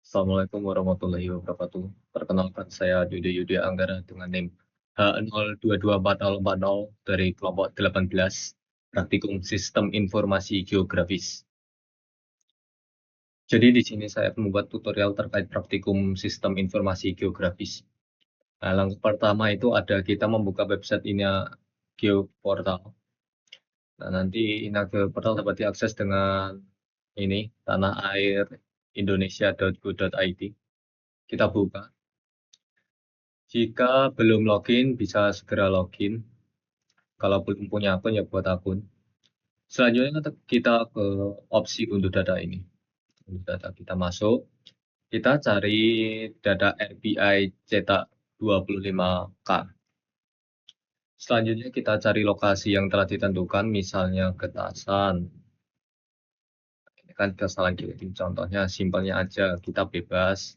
Assalamualaikum warahmatullahi wabarakatuh. Perkenalkan saya Dude Yude Anggara dengan NIM H02244040 dari kelompok 18 Praktikum Sistem Informasi Geografis. Jadi di sini saya membuat tutorial terkait praktikum Sistem Informasi Geografis. Nah, langkah pertama itu ada kita membuka website Geoportal. Nah, nanti Geoportal dapat diakses dengan ini tanahairindonesia.go.id. Kita buka. Jika belum login, bisa segera login. Kalau belum punya akun, ya buat akun. Selanjutnya kita ke opsi unduh data ini. Unduh data kita masuk. Kita cari data RBI cetak 25K. Selanjutnya kita cari lokasi yang telah ditentukan, misalnya Getasan. Ini kan kesalahan kirim contohnya, simpelnya aja, kita bebas.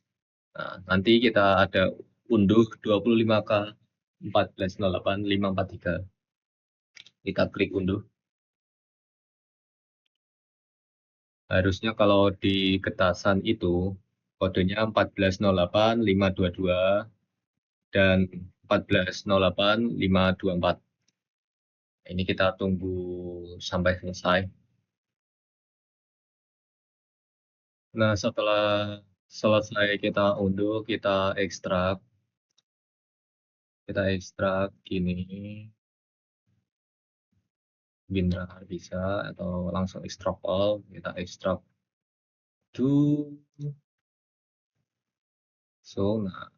Nah, nanti kita ada unduh 25K 1408-543. Kita klik unduh. Harusnya kalau di Getasan itu kodenya 1408-522 dan 1408-524. Ini kita tunggu sampai selesai. Nah, setelah selesai kita unduh, kita ekstrak. Kita ekstrak gini. WinRAR bisa atau langsung ekstrak all. Kita ekstrak to. So, nah,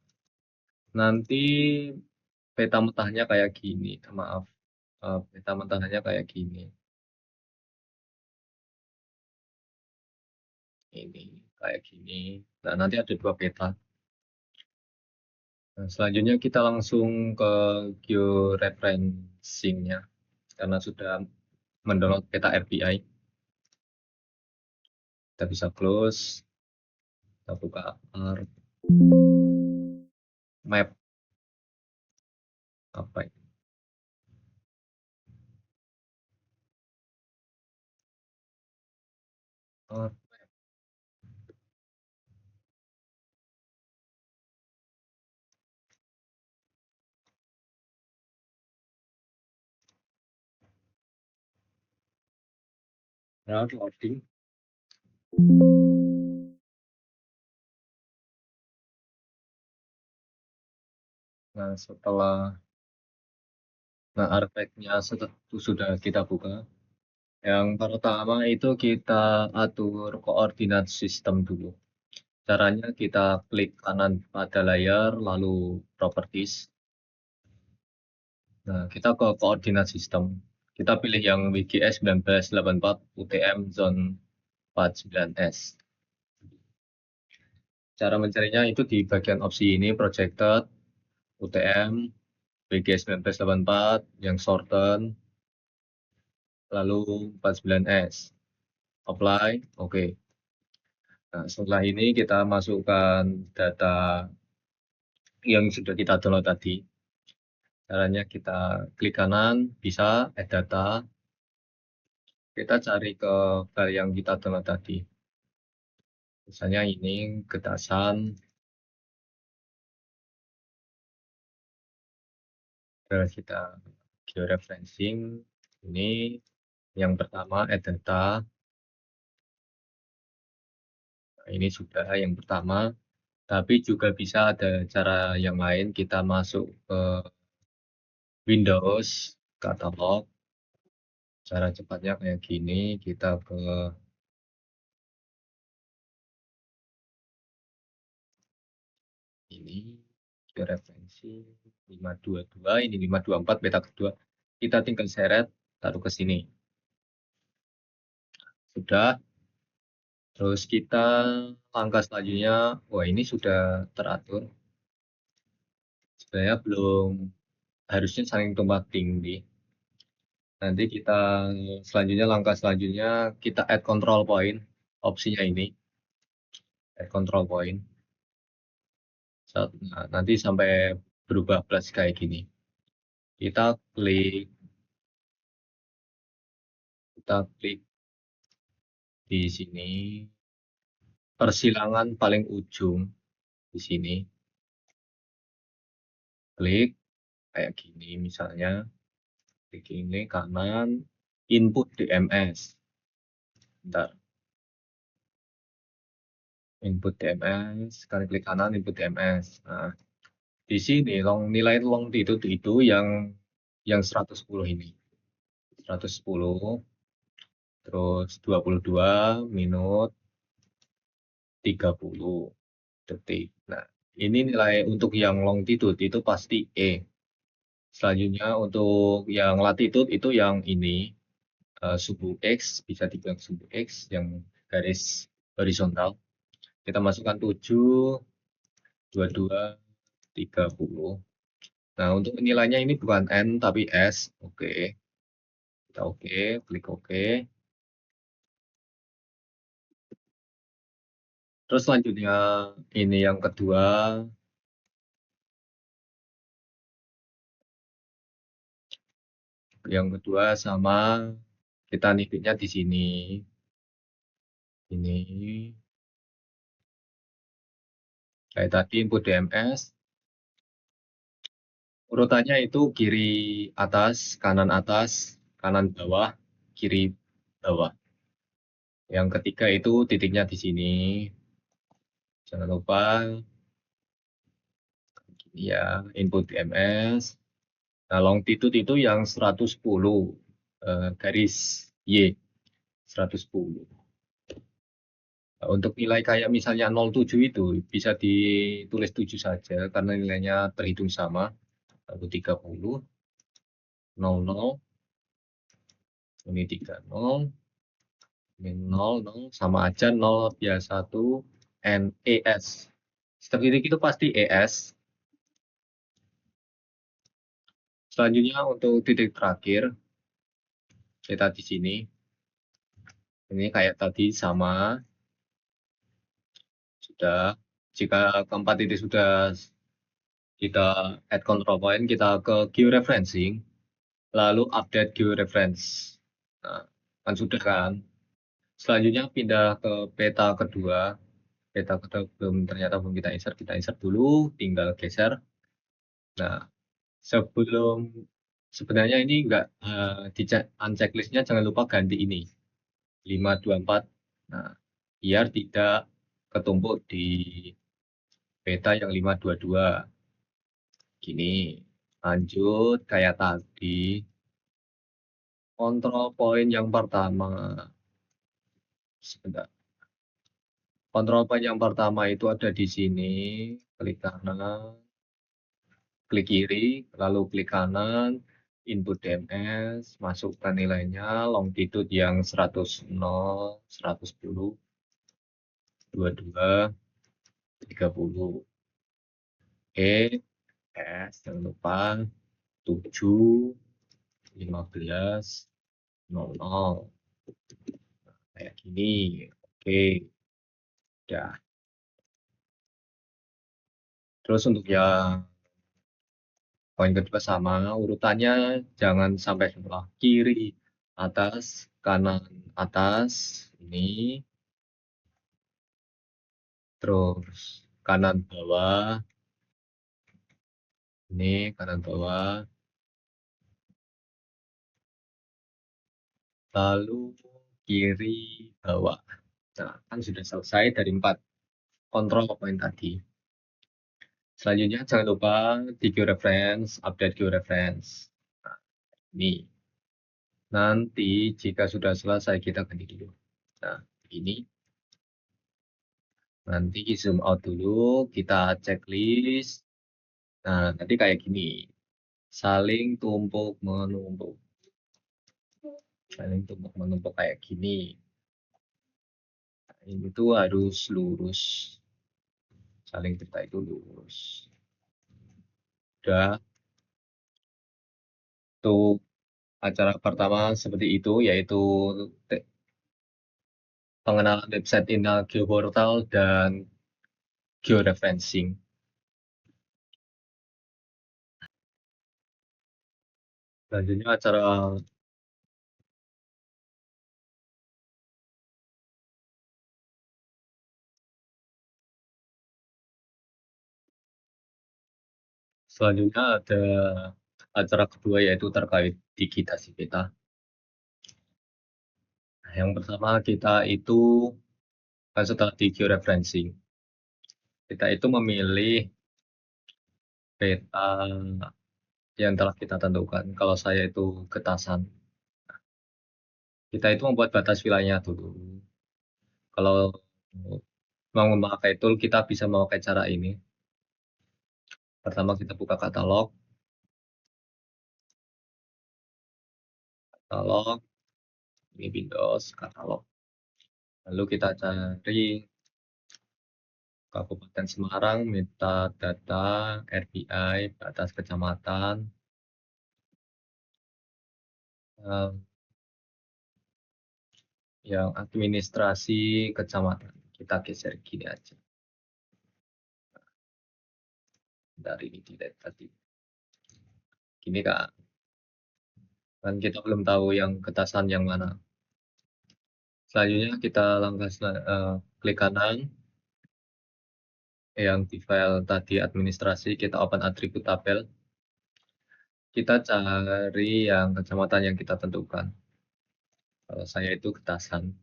nanti peta mentahnya kayak gini. Maaf, peta mentahnya kayak gini. Ini kayak gini. Nah, nanti ada dua peta. Nah, selanjutnya kita langsung ke georeferencing-nya karena sudah mendownload peta RBI. Kita bisa close. Kita buka map. Apa ini? Map. Nah, loading. Nah, setelah artefaknya sudah kita buka. Yang pertama itu kita atur koordinat sistem dulu. Caranya kita klik kanan pada layar, lalu properties. Nah, kita ke koordinat sistem. Kita pilih yang WGS 1984 UTM Zone 49S. Cara mencarinya itu di bagian opsi ini, Projected, UTM, WGS 1984, yang shorten, lalu 49S. Apply, oke. Nah, setelah ini kita masukkan data yang sudah kita download tadi. Caranya kita klik kanan, bisa add data. Kita cari ke file yang kita download tadi. Misalnya ini Getasan. Terus kita georeferencing. Ini yang pertama add data. Nah, ini sudah yang pertama. Tapi juga bisa ada cara yang lain. Kita masuk ke Windows, katalog. Cara cepatnya kayak gini. Kita ke ini referensi 522, ini 524 beta kedua. Kita tinggal seret, taruh ke sini. Sudah. Terus kita langkah selanjutnya, wah ini sudah teratur. Sebenarnya belum, harusnya saling tumpang tindih. Nanti kita selanjutnya, langkah selanjutnya kita add control point, opsinya ini. Add control point. Nah, nanti sampai berubah plus kayak gini. Kita klik di sini. persilangan paling ujung di sini. Klik kayak gini misalnya. Klik ini kanan, input DMS. Bentar. Input DMS, sekali klik kanan input DMS. Nah, di sini nilai longitude itu yang 110 ini. 110 terus 22 menit 30 detik. Nah, ini nilai untuk yang longitude itu pasti E. Selanjutnya untuk yang latitude itu yang ini suhu X, bisa dibilang suhu X yang garis horizontal. Kita masukkan 7, 22, 30. Nah, untuk nilainya ini bukan N tapi S. Oke. Kita oke, klik oke. Terus selanjutnya ini yang kedua. Yang kedua sama kita nitipnya di sini. Ini kayak tadi input DMS. Urutannya itu kiri atas, kanan bawah, kiri bawah. Yang ketiga itu titiknya di sini. Jangan lupa ya input DMS. Nah, longitude itu yang 110 garis Y 110. Nah, untuk nilai kayak misalnya 07 itu bisa ditulis 7 saja karena nilainya terhitung sama. Lalu 30, 00, ini 30, ini 00, sama aja 0 ya 1, NES. Setiap titik itu pasti ES. Selanjutnya untuk titik terakhir, kita di sini. Ini kayak tadi sama. Sudah. Jika keempat titik sudah kita add control point, kita ke georeferencing, lalu update georeference. Nah, kan sudah kan. Selanjutnya pindah ke peta kedua. Peta kedua ternyata belum kita insert dulu, tinggal geser. Nah, sebelum sebenarnya ini enggak di unchecklistnya jangan lupa ganti ini 524. Nah, biar tidak ketumpuk di peta yang 522. Gini, lanjut kayak tadi. Kontrol poin yang pertama. Sebentar. Kontrol poin yang pertama itu ada di sini. Klik kanan, klik kiri, lalu klik kanan, input DMS, masukkan nilainya, longitude yang 100, 110, 22, 30. E, S, jangan lupa, 7, 15, 00. Kayak gini. Oke, udah. Terus untuk yang poin kedua sama, urutannya jangan sampai sebelah kiri atas, kanan atas, ini. Terus kanan bawah, ini kanan bawah. Lalu kiri bawah. Nah, kan sudah selesai dari 4 kontrol poin tadi. Selanjutnya jangan lupa di georeference, update georeference. Nah, ini. Nanti jika sudah selesai kita ganti dulu. Nah, ini. Nanti zoom out dulu, kita checklist. Nah, nanti kayak gini. Saling tumpuk menumpuk. Saling tumpuk menumpuk kayak gini. Nah, ini tuh harus lurus. Saling kita itu lurus. Udah. Untuk acara pertama seperti itu, yaitu pengenalan website Inal Geoportal dan georeferencing. Selanjutnya acara Selanjutnya ada acara kedua yaitu terkait digitasi peta. Yang pertama kita itu kan setelah di georeferencing, kita itu memilih peta yang telah kita tentukan. Kalau saya itu getasan, kita itu membuat batas wilayahnya dulu. Kalau mau memakai tool, kita bisa memakai cara ini. Pertama kita buka katalog, ini Windows, katalog. Lalu kita cari Kabupaten Semarang, metadata, RBI, batas kecamatan, yang administrasi kecamatan. Kita geser gini aja. Dari ini delete tadi. Gini Kak. Kan kita belum tahu yang getasan yang mana. Selanjutnya kita langkah klik kanan. Yang di file tadi administrasi, kita open atribut tabel. Kita cari yang kecamatan yang kita tentukan. Kalau saya itu getasan.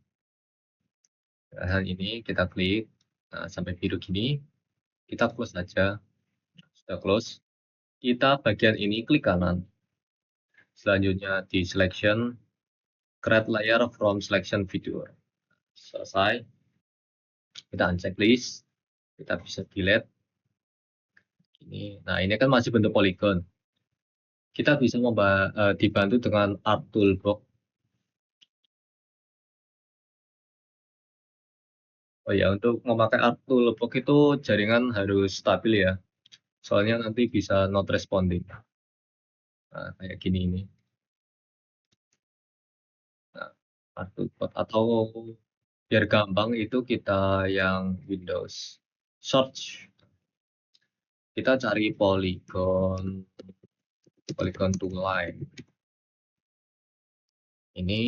Hal ini kita klik. Nah, sampai biru gini. Kita close saja. Sudah close. Kita bagian ini klik kanan. Selanjutnya di selection. Create layer from selection video. Selesai. Kita uncheck list. Kita bisa delete. Ini. Nah, ini kan masih bentuk polygon. Kita bisa dibantu dengan Art Toolbox. Oh ya, untuk memakai Art Toolbox itu jaringan harus stabil ya. Soalnya nanti bisa not responding. Nah, kayak gini ini. Nah, Art Toolbox atau biar gampang itu kita yang Windows. Search. Kita cari polygon tool line. Ini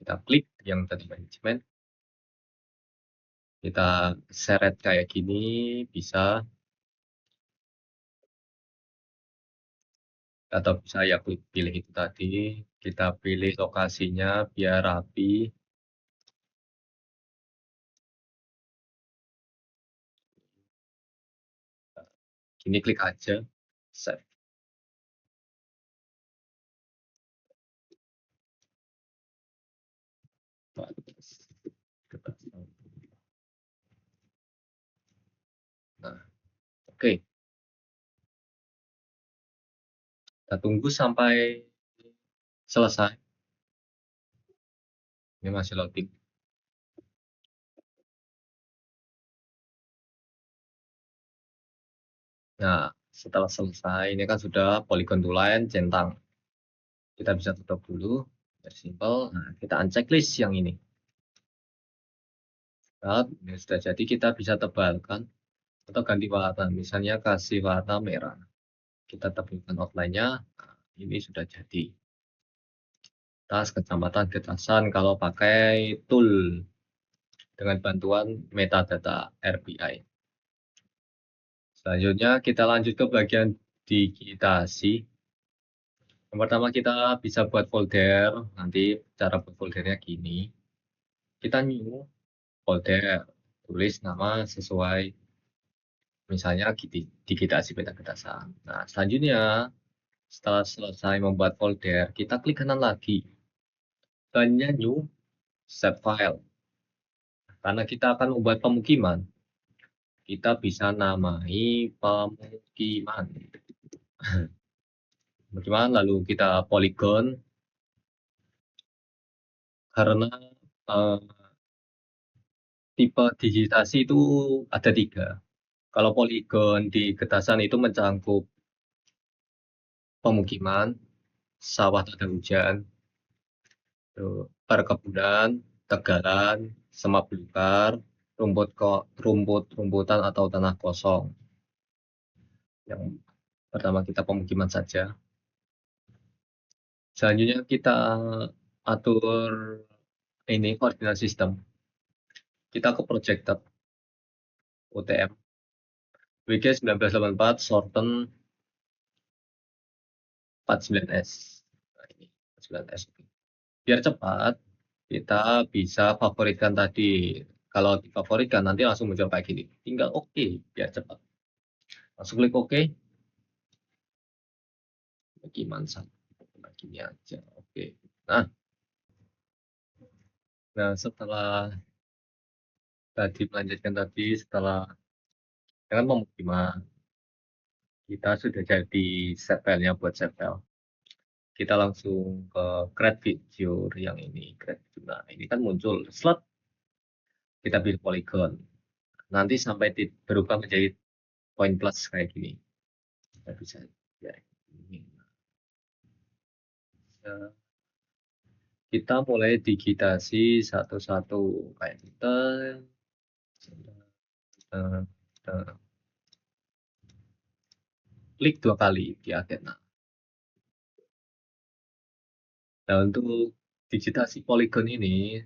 kita klik yang tadi manajemen. Kita seret kayak gini, bisa. Atau bisa ya klik pilih itu tadi. Kita pilih lokasinya biar rapi. Ini klik aja. Save. Nah, oke. Kita tunggu sampai selesai. Ini masih loading. Nah, setelah selesai, ini kan sudah polygon tool line centang. Kita bisa tutup dulu, very simple. Nah, kita uncheck list yang ini. Nah, ini sudah jadi, kita bisa tebalkan atau ganti warna. Misalnya kasih warna merah. Kita tebalkan outline-nya. Nah, ini sudah jadi. Tas kecamatan getasan kalau pakai tool dengan bantuan metadata RBI. Selanjutnya kita lanjut ke bagian digitasi. Yang pertama kita bisa buat folder. Nanti cara buat foldernya gini. Kita new folder, tulis nama sesuai misalnya digitasi peta getasan. Nah, selanjutnya setelah selesai membuat folder, kita klik kanan lagi. Tanya new save file. Karena kita akan membuat pemukiman, kita bisa namai pemukiman. Pemukiman lalu kita polygon karena tipe digitasi itu ada 3. Kalau polygon di getasan itu mencakup pemukiman, sawah tanda hujan, perkebunan, tegalan, semak belukar, rumputan atau tanah kosong. Yang pertama kita pemukiman saja. Selanjutnya kita atur ini koordinat sistem. Kita ke projected UTM. WG 1984 Shorten 49S. Nah, ini 49S. Biar cepat, kita bisa favoritkan tadi. Kalau difavoritkan nanti langsung muncul kayak gini. Tinggal oke, biar cepat. Langsung klik oke. Gimana gini aja. Oke. Nah, setelah tadi melanjutkan tadi, setelah dengan pemukiman, kita sudah jadi set filenya buat set file. Kita langsung ke create feature yang ini. Nah, ini kan muncul slot. Kita pilih polygon. Nanti sampai berubah menjadi point plus kayak gini. Kita bisa ya, ini. Kita mulai digitasi satu-satu kayak kita klik 2 kali di Athena. Nah, untuk digitasi polygon ini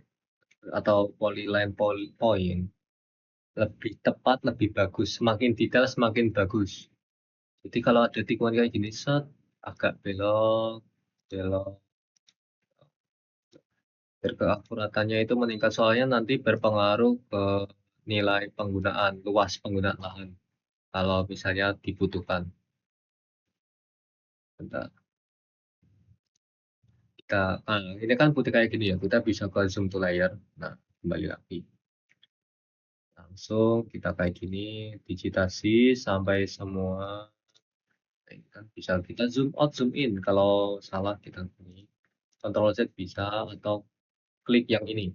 atau polyline point lebih tepat, lebih bagus. Semakin detail, semakin bagus. Jadi kalau ada tikungan kayak gini, set, agak belok, biar keakuratannya itu meningkat. Soalnya nanti berpengaruh ke nilai penggunaan, luas penggunaan lahan. Kalau misalnya dibutuhkan. Bentar. Ini kan putih kayak gini ya, kita bisa ke zoom to layer. Nah, kembali lagi. Langsung kita kayak gini, digitasi sampai semua. Ini kan bisa kita zoom out, zoom in. Kalau salah kita ini. Ctrl Z bisa atau klik yang ini.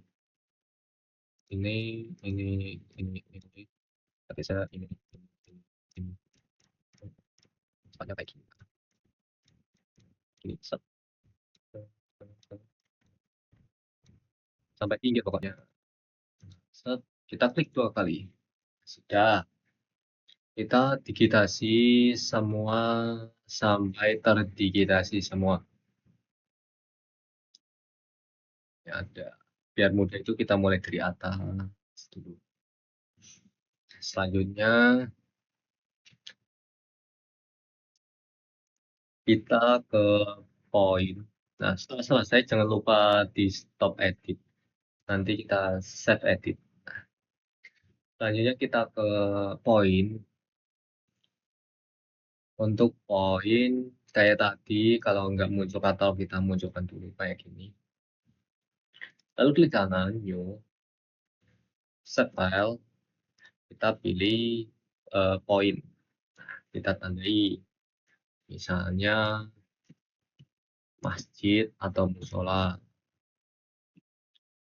Ini. Tapi saya ini. Soalnya kayak gini. Ini set. Sampai tinggi pokoknya. Set. Kita klik 2 kali. Sudah. Kita digitasi semua sampai terdigitasi semua. Ya, ada. Biar mudah itu kita mulai dari atas dulu. Selanjutnya kita ke poin. Nah, setelah selesai jangan lupa di stop edit. Nanti kita save edit. Selanjutnya kita ke poin. Untuk poin kayak tadi, kalau nggak muncul atau kita munculkan dulu kayak gini. Lalu klik kanan, new, set file, kita pilih poin. Kita tandai, misalnya masjid atau musola.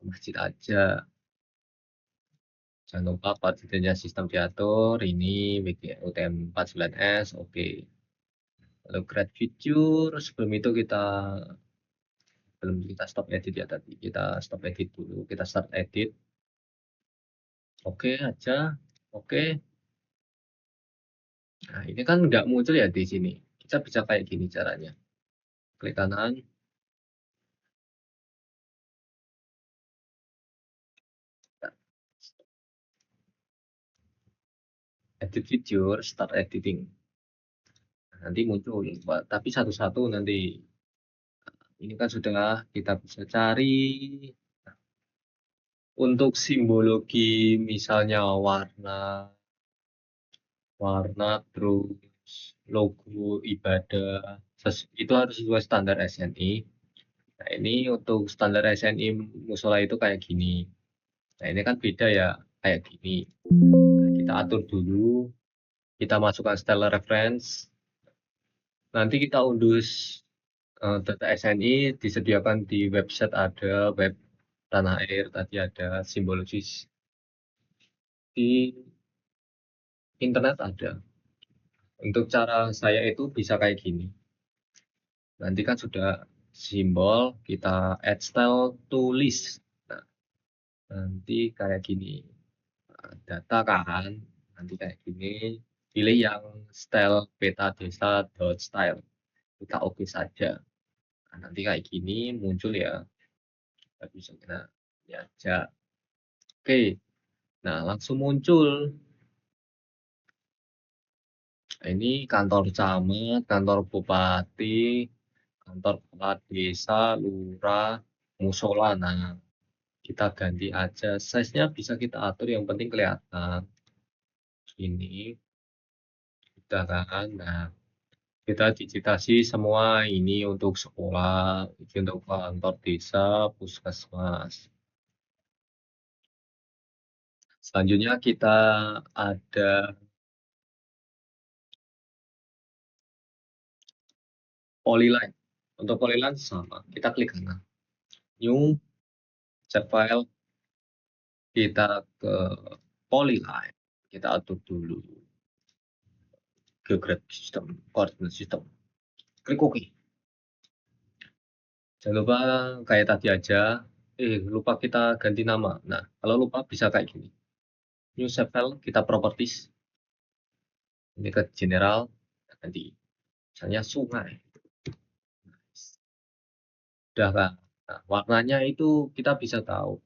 Masjid aja. Jangan lupa partisipannya sistem diatur, ini UTM 49S, oke. Lalu create feature, sebelum itu belum kita stop edit ya tadi. Kita stop edit dulu, kita start edit. Oke aja, oke. Nah, ini kan nggak muncul ya di sini. Kita bisa kayak gini caranya. Klik kanan. Edit feature, start editing. Nanti muncul, tapi satu-satu nanti. Ini kan sudah kita bisa cari untuk simbologi, misalnya warna terus logo ibadah, itu harus sesuai standar SNI. Nah, ini untuk standar SNI musola itu kayak gini. Nah, ini kan beda ya, kayak gini. Nah, kita atur dulu, kita masukkan style reference. Nanti kita unduh data SNI, disediakan di website ada, web Tanah Air tadi ada, simbologis di internet ada. Untuk cara saya itu bisa kayak gini. Nanti kan sudah simbol, kita add style to list. Nah, nanti kayak gini. Data kan, nanti kayak gini. Pilih yang style peta desa dot style. Kita oke saja. Nah, nanti kayak gini muncul ya. Kita bisa kita ya aja. Oke. Nah, langsung muncul Ini kantor camat, kantor bupati, kantor kepala desa, lurah, musola. Nah, kita ganti aja. Size-nya bisa kita atur, yang penting kelihatan. Ini udah kan. Nah, kita digitasi semua ini untuk sekolah, ini untuk kantor desa, puskesmas. Selanjutnya kita ada polyline. Untuk polyline sama, kita klik kanan. New, set file, kita ke polyline. Kita atur dulu geographic system, coordinate system. Klik OK. Jangan lupa kayak tadi aja. Lupa kita ganti nama. Nah, kalau lupa bisa kayak gini. New save file, kita properties. Ini ke general, ganti. Misalnya sungai. Udah kan? Nah, warnanya itu kita bisa tahu.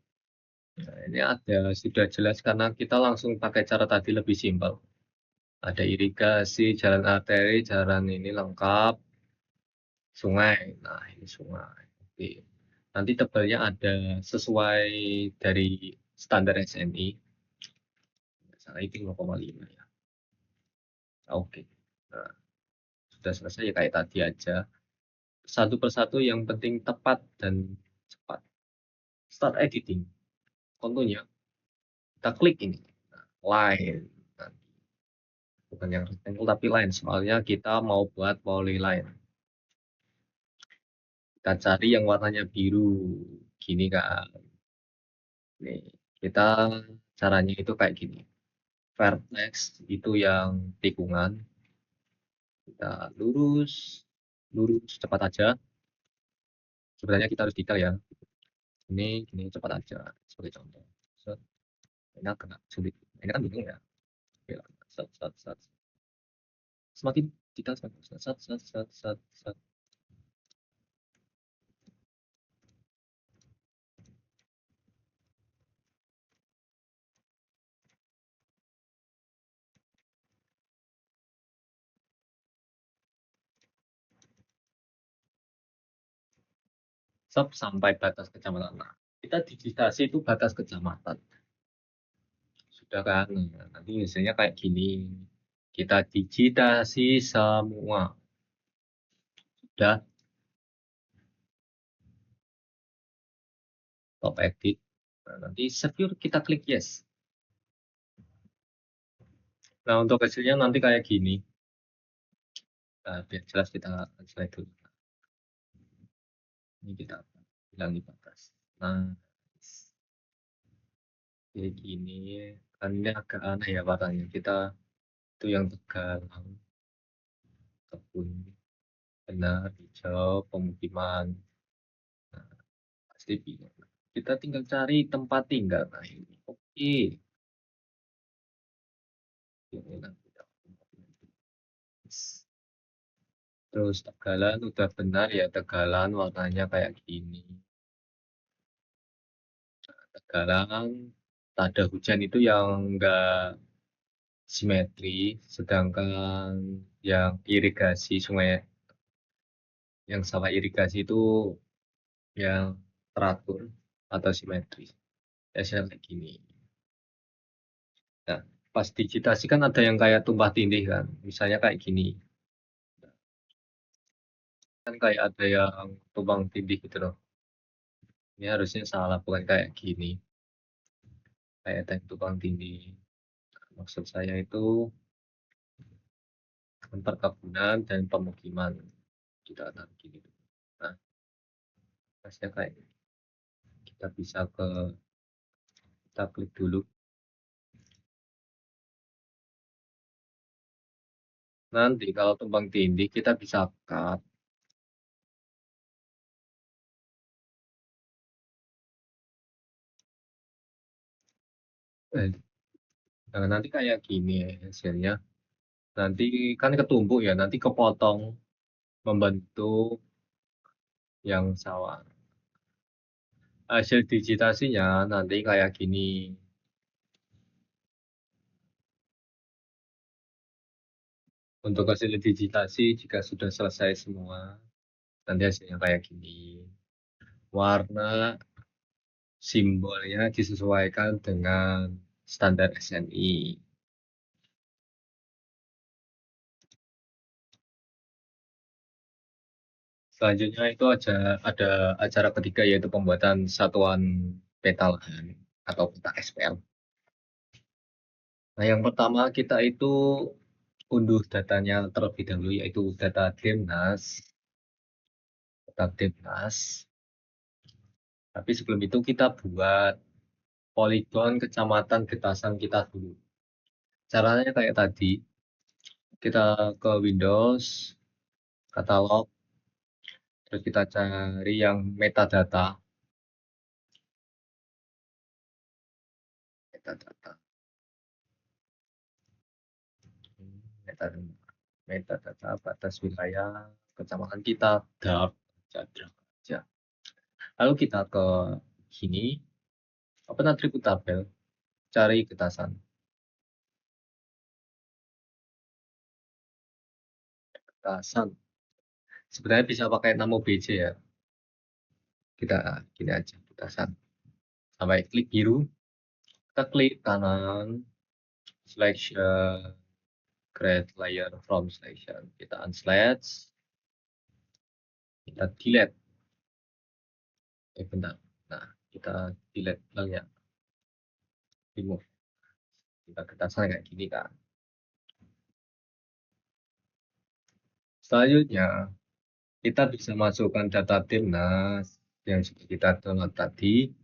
Nah, ini ada sudah jelas karena kita langsung pakai cara tadi lebih simpel. Ada irigasi, jalan arteri, jalan ini lengkap, sungai. Nah, ini sungai. Oke. Nanti tebalnya ada sesuai dari standar SNI. Misalnya itu 0,5 ya. Oke. Nah, sudah selesai ya kayak tadi aja. Satu persatu yang penting tepat dan cepat. Start editing. Contohnya, kita klik ini. Nah, line. Nah, bukan yang rectangle tapi line. Soalnya kita mau buat polyline. Kita cari yang warnanya biru. Gini kan. Nih, kita caranya itu kayak gini. Vertex itu yang tikungan. Kita lurus, lurus cepat aja. Sebenarnya kita harus detail ya. Ini cepat aja sebagai contoh. Set. Ini agak sulit. Ini kan bingung ya. Oke, set, set, set. Semakin detail semakin set, set, set, set, set, set. Sampai batas kecamatan. Nah, kita digitasi itu batas kecamatan. Sudah kan? Nah, nanti misalnya kayak gini. Kita digitasi semua. Sudah. Top edit. Nah, nanti secure kita klik yes. Nah, untuk hasilnya nanti kayak gini. Nah, biar jelas kita slide dulu. Ini kita hilangi batas. Nah, kayak gini. Kan ini agak aneh ya warnanya. Kita itu yang tegalan, kebun, benar, hijau, pemukiman. Nah, pasti bingung. Kita tinggal cari tempat tinggal. Nah, ini. Oke. Terus tegalan udah benar ya, tegalan warnanya kayak gini. Tegalan tanda hujan itu yang enggak simetri, sedangkan yang irigasi sungai, yang sawah irigasi itu yang teratur atau simetris. Biasanya kayak gini. Nah, pas digitasi kan ada yang kayak tumpah tindih kan, misalnya kayak gini. Kan kayak ada yang tumpang tindih gitu loh. Ini harusnya salah, bukan kayak gini. Kayak ada yang tumpang tindih. Maksud saya itu perkebunan dan pemukiman. Kita taruh gini. Nah, pasnya kayak kita bisa kita klik dulu. Nanti kalau tumpang tindih kita bisa cut. Nah, nanti kayak gini ya hasilnya. Nanti kan ketumbuk ya, nanti kepotong membentuk yang sawah. Hasil digitasinya nanti kayak gini. Untuk hasil digitasi jika sudah selesai semua, nanti hasilnya kayak gini. Warna simbolnya disesuaikan dengan standar SNI. Selanjutnya itu ada acara ketiga yaitu pembuatan satuan peta lahan atau peta SPL. Nah, yang pertama kita itu unduh datanya terlebih dahulu yaitu data Demnas. Data Demnas. Tapi sebelum itu kita buat poligon kecamatan Getasan kita dulu. Caranya kayak tadi, kita ke Windows, katalog, terus kita cari yang metadata. Metadata. Metadata batas wilayah kecamatan kita, DAP, aja. Lalu kita ke sini, open atribut tabel, cari Getasan. Getasan. Sebenarnya bisa pakai nama BJ ya. Kita gini aja, Getasan. Sampai klik biru, kita klik kanan, selection, create layer from selection. Kita unselect, kita delete. Bentar. Nah, kita delete ya. Remove. Kita Getasan kayak gini kan. Selanjutnya, kita bisa masukkan data Timnas yang sudah kita download tadi.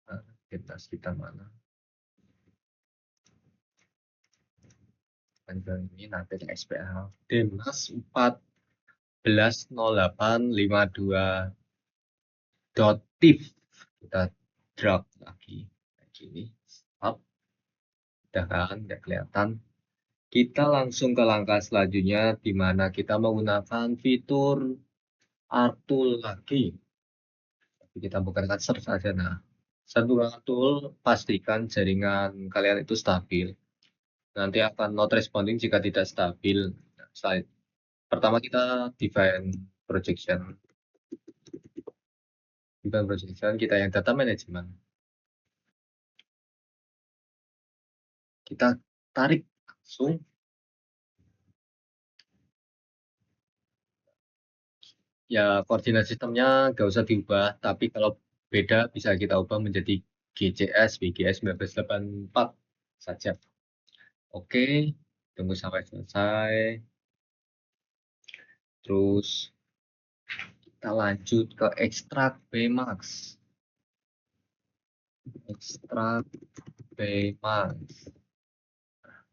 Nah, Timnas kita mana? Panjang ini nanti SPL. Timnas 14.08.52.tif. Kita drag lagi kayak gini. Stop. Udah kan, nggak kelihatan. Kita langsung ke langkah selanjutnya di mana kita menggunakan fitur Artool lagi. Tapi kita bukan search saja. Nah, satu tool pastikan jaringan kalian itu stabil. Nanti akan not responding jika tidak stabil. Nah, pertama kita define projection. Define projection kita yang data management. Kita tarik langsung. Ya, koordinat sistemnya nggak usah diubah, tapi kalau beda bisa kita ubah menjadi GCS, BGS 1984 saja. Oke, tunggu sampai selesai. Terus kita lanjut ke ekstrak Bmax. Ekstrak Bmax.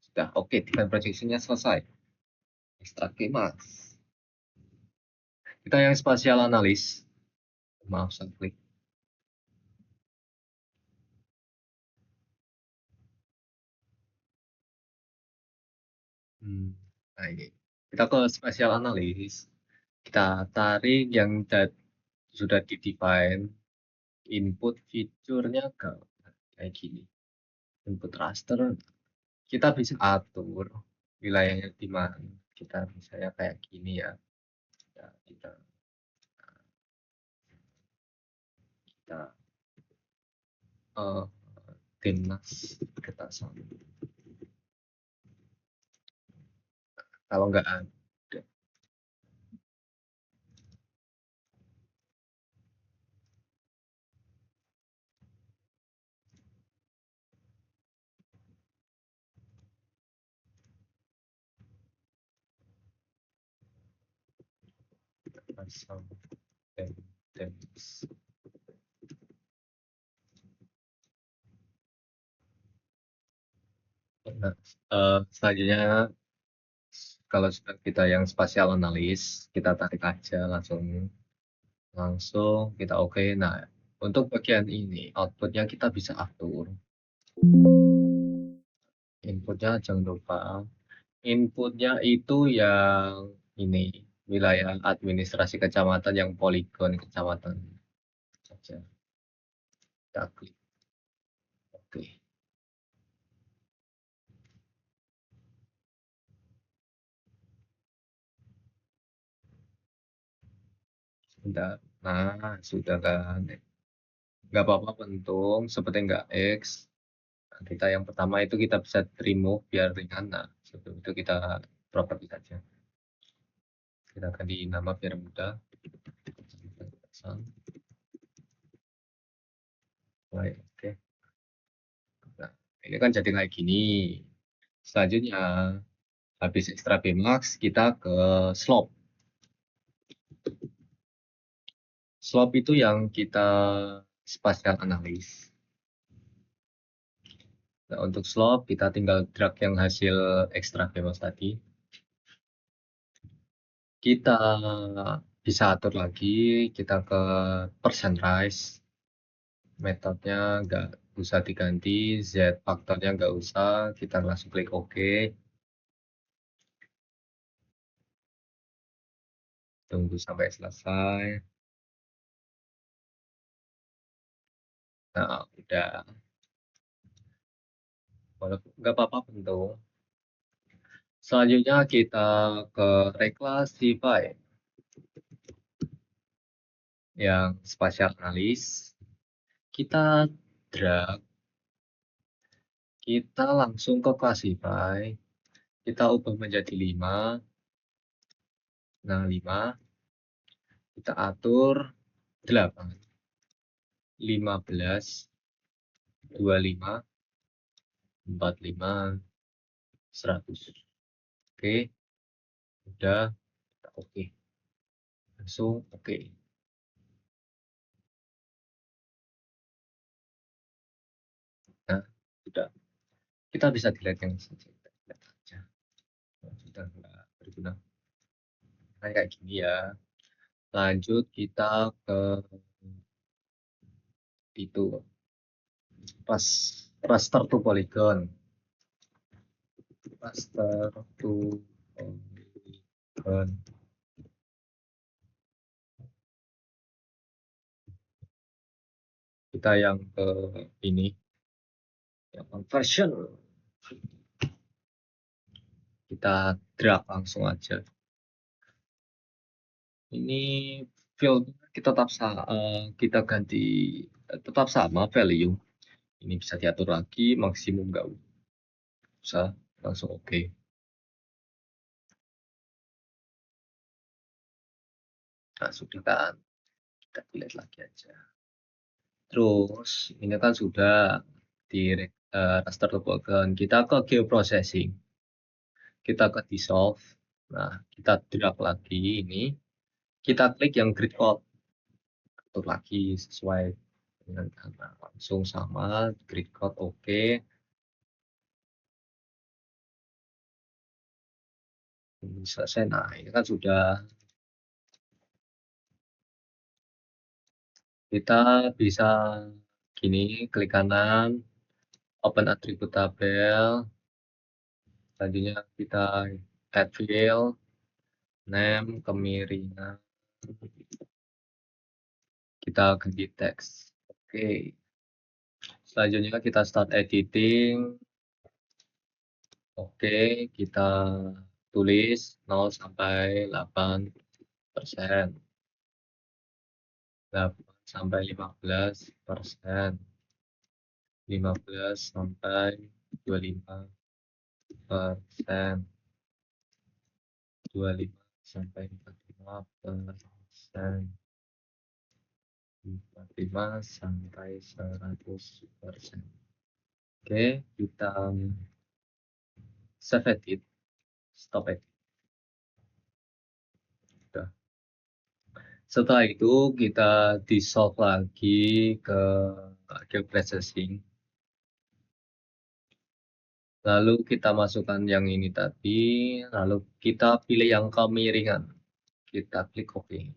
Sudah, oke, define projection-nya selesai. Ekstrak Bmax. Kita yang spatial analis. Maaf, saya klik. Nah, ini. Kita ke spatial analis. Kita tarik yang sudah di-define. Input fiturnya kayak gini. Input raster. Kita bisa atur wilayahnya di mana. Kita misalnya kayak gini ya. Kita timnas Getasan. Kalau nggak ada, pasang timnas. Nah, selanjutnya kalau kita yang spatial analis, kita tarik aja langsung kita oke. Nah, untuk bagian ini outputnya kita bisa atur. Inputnya jangan lupa. Inputnya itu yang ini wilayah administrasi kecamatan yang poligon kecamatan saja. Kita klik. Oke. Bentar. Nah, sudah kan. Nggak apa-apa pentung, seperti nggak X. Nah, kita yang pertama itu kita bisa remove biar ringan. Nah, sebelum itu kita properti saja. Kita ganti nama biar mudah. Baik, oke. Nah, ini kan jadi kayak gini. Selanjutnya, habis extra Bmax, kita ke slope. Slope itu yang kita spatial analis. Nah, untuk slope, kita tinggal drag yang hasil extra Bmax tadi. Kita bisa atur lagi, kita ke percent rise. Metodenya nggak usah diganti, Z faktornya nggak usah, kita langsung klik OK. Tunggu sampai selesai. Nah, udah. Walaupun nggak apa-apa bentuk. Selanjutnya kita ke reclassify yang spatial analis. Kita drag, kita langsung ke classify, kita ubah menjadi 5. Nah, 5 kita atur 8, 15, 25, 45, 100. Oke, udah, oke. Langsung oke. Nah, sudah. Kita bisa delete yang saja. Sudah nggak berguna. Nah, kayak gini ya. Lanjut kita ke itu raster to polygon. Raster to polygon. Kita yang ke ini, yang conversion. Kita drag langsung aja. Ini field kita kita ganti tetap sama value. Ini bisa diatur lagi, maksimum nggak usah, langsung oke. Nah, sudah kan, kita delete lagi aja. Terus, ini kan sudah di raster topogan. Kita ke geoprocessing. Kita ke dissolve. Nah, kita drag lagi ini. Kita klik yang grid code. Atur lagi sesuai dengan langsung sama grid code oke. Selesai. Nah, ini kan sudah. Kita bisa gini, klik kanan, open attribute tabel. Selanjutnya kita add field, name, kemiringan. Kita ganti teks. Oke. Selanjutnya kita start editing. Oke, kita tulis 0 sampai 8%. 8 sampai 15%. 15 sampai 25%. 25 sampai 45%. 45 sampai 100%. Oke, kita save edit, stop edit. Udah. Setelah itu kita dissolve lagi ke geoprocessing. Lalu kita masukkan yang ini tadi, lalu kita pilih yang kemiringan. Kita klik OK.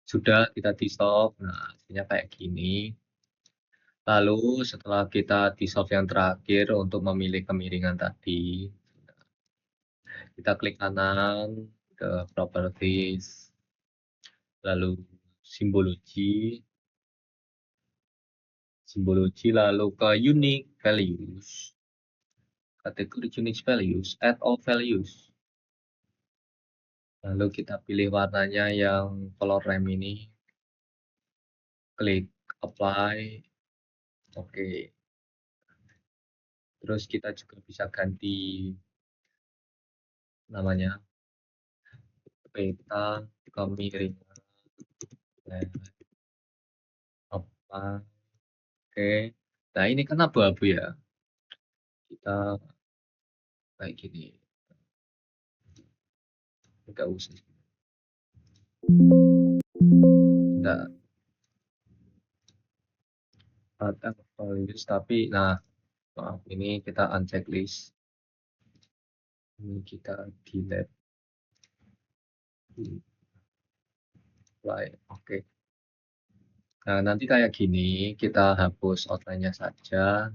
Sudah kita dissolve, nah hasilnya kayak gini. Lalu setelah kita dissolve yang terakhir untuk memilih kemiringan tadi, kita klik kanan ke properties, lalu simbologi, lalu ke unique values, kategori unique values, add all values. Lalu kita pilih warnanya yang color rem ini, klik apply, oke. Terus kita juga bisa ganti namanya, peta kemiringan lereng apa, oke. Nah ini kan abu-abu ya, kita kayak gini, nggak usah. Nggak ada values, tapi nah maaf ini kita uncheck list. Ini kita delete. Oke. Nah, nanti kayak gini, kita hapus outline-nya saja.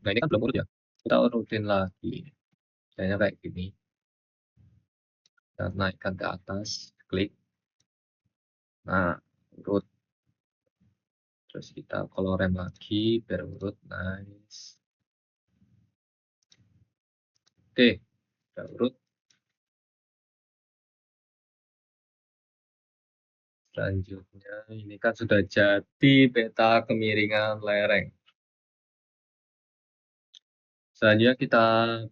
Nah, ini kan belum urut ya. Kita urutin lagi. Misalnya kayak gini. Kita naikkan ke atas, klik. Nah, urut. Terus kita color rem lagi, biar urut. Nice. Oke, udah urut. Selanjutnya, ini kan sudah jadi peta kemiringan lereng. Selanjutnya kita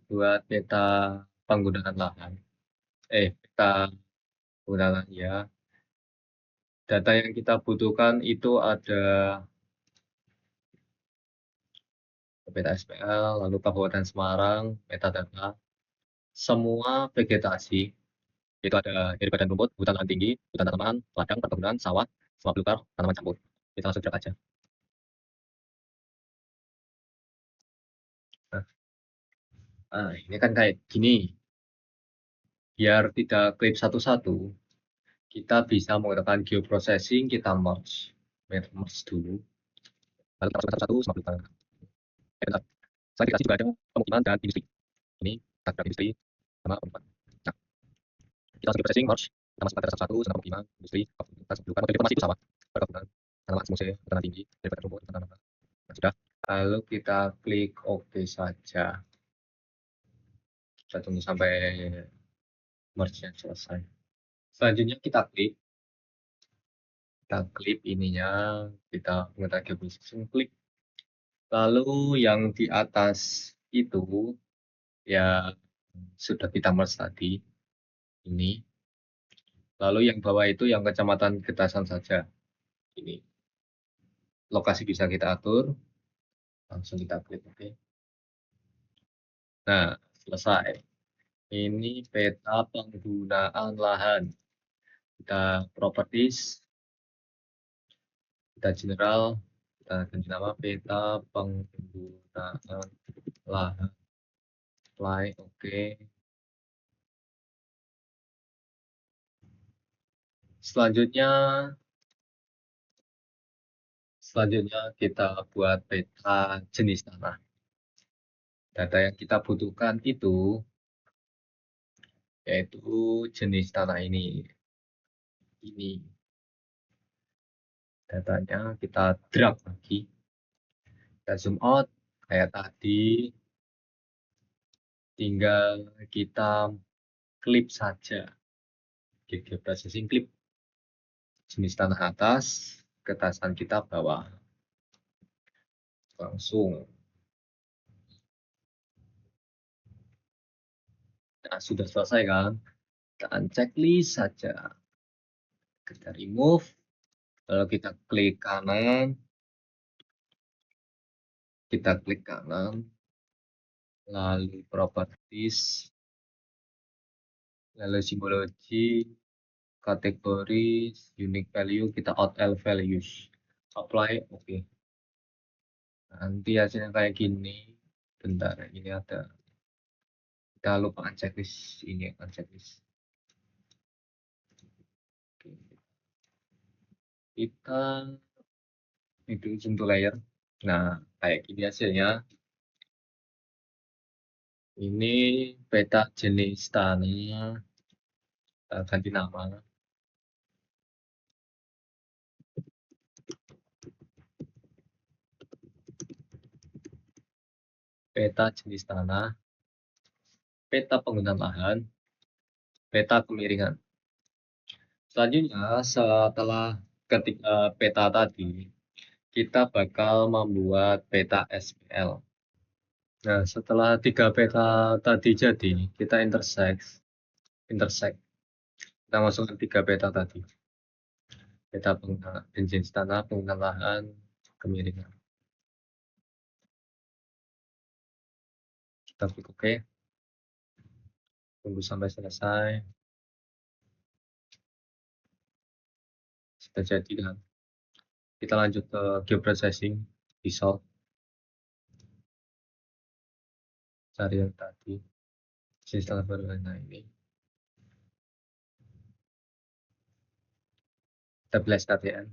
buat peta penggunaan lahan. Peta penggunaan lahan ya. Data yang kita butuhkan itu ada peta SPL, lalu Kabupaten Semarang, metadata, semua vegetasi, itu ada dari badan rumput, hutan lahan tinggi, hutan tanaman, ladang, perkebunan, sawah, semua belukar, tanaman campur. Kita langsung drag aja. Nah, ini kan kayak gini. Biar tidak klip satu-satu, kita bisa menggunakan geoprocessing, kita merge dulu. Lalu kita masukkan satu-satu, semua belukar. Bentar. Selain vegetasi juga ada pemukiman dan industri. Ini kita industri sama pemukiman. Nah, kita langsung processing, merge, kita masukkan data satu-satu, sama pemukiman, industri, fasilitas belukar, model informasi itu sama, perkebunan, tanaman semuse, hutan tinggi, daripada rumput, hutan tanaman. Nah, sudah. Lalu kita klik OK saja. Kita tunggu sampai merge-nya selesai. Selanjutnya kita klik ininya, kita menggunakan geoprocessing, klik. Lalu yang di atas itu ya sudah kita merge tadi, ini. Lalu yang bawah itu yang kecamatan Getasan saja. Ini. Lokasi bisa kita atur. Langsung kita klik OK. Nah, selesai. Ini peta penggunaan lahan. Kita properties, kita general, kita ganti nama peta penggunaan lahan. Apply, OK. Selanjutnya kita buat peta jenis tanah. Data yang kita butuhkan itu yaitu jenis tanah ini. Ini datanya kita drag lagi. Kita zoom out kayak tadi. Tinggal kita klip saja. Kita processing klip. Jenis tanah atas, ketasan kita bawah. Langsung. Nah, sudah selesai kan? Kita checklist saja. Kita remove. Lalu kita klik kanan. Kita klik kanan. Lalu properties. Lalu simbologi. Kategori. Unique value. Kita out L values. Apply. Oke. Nanti hasilnya kayak gini. Bentar. Ini ada. Kita lupa checklist. Ini checklist. Oke. Kita itu zoom to layer. Nah, kayak gini hasilnya. Ini peta jenis tanah. Kita ganti nama. peta jenis tanah, peta penggunaan lahan, peta kemiringan. Selanjutnya, setelah ketika peta tadi, kita bakal membuat peta SPL. Nah, setelah 3 peta tadi jadi, kita intersect. Kita masukkan 3 peta tadi. Peta penggunaan jenis tanah, penggunaan lahan, kemiringan. Kita klik OK. Tunggu sampai selesai. Sudah jadi kan? Kita lanjut ke geoprocessing, result. Cari yang tadi. Jenis tanah berwarna ini. Kita pilih SKTN.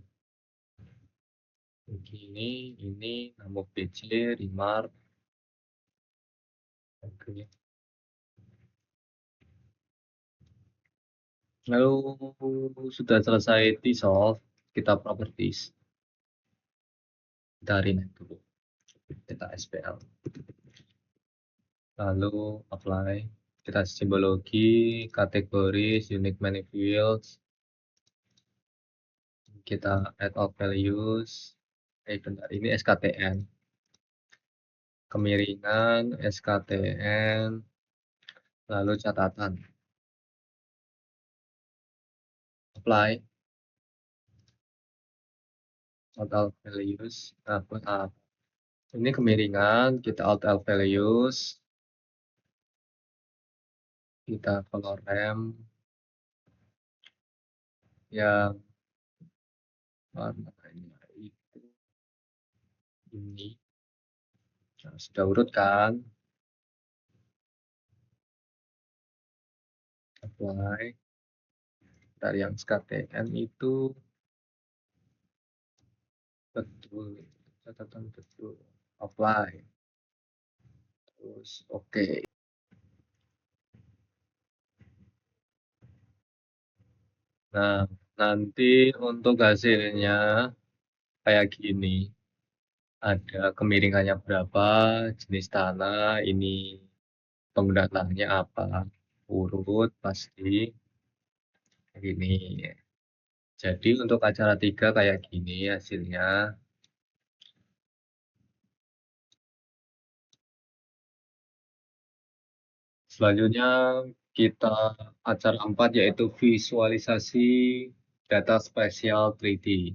Ini nama PC, remark. Oke. Lalu sudah selesai dissolve, kita properties. Kita rename dulu. Kita SPL. Lalu apply. Kita simbologi, kategoris, unique many fields. Kita add all values. Bentar, ini SKTN. Kemiringan, SKTN. Lalu catatan. Apply. All values. Nah, ini kemiringan, kita alt values. Kita color ramp yang warnanya itu ini. Nah, sudah urut kan? Apply. Dari yang SKTN itu betul, catatan betul. Apply. Terus oke. Nah, nanti untuk hasilnya kayak gini. Ada kemiringannya berapa, jenis tanah, ini penggunaan lahannya apa, urut pasti gini. Jadi untuk acara 3 kayak gini hasilnya. Selanjutnya kita acara 4 yaitu visualisasi data spesial 3D.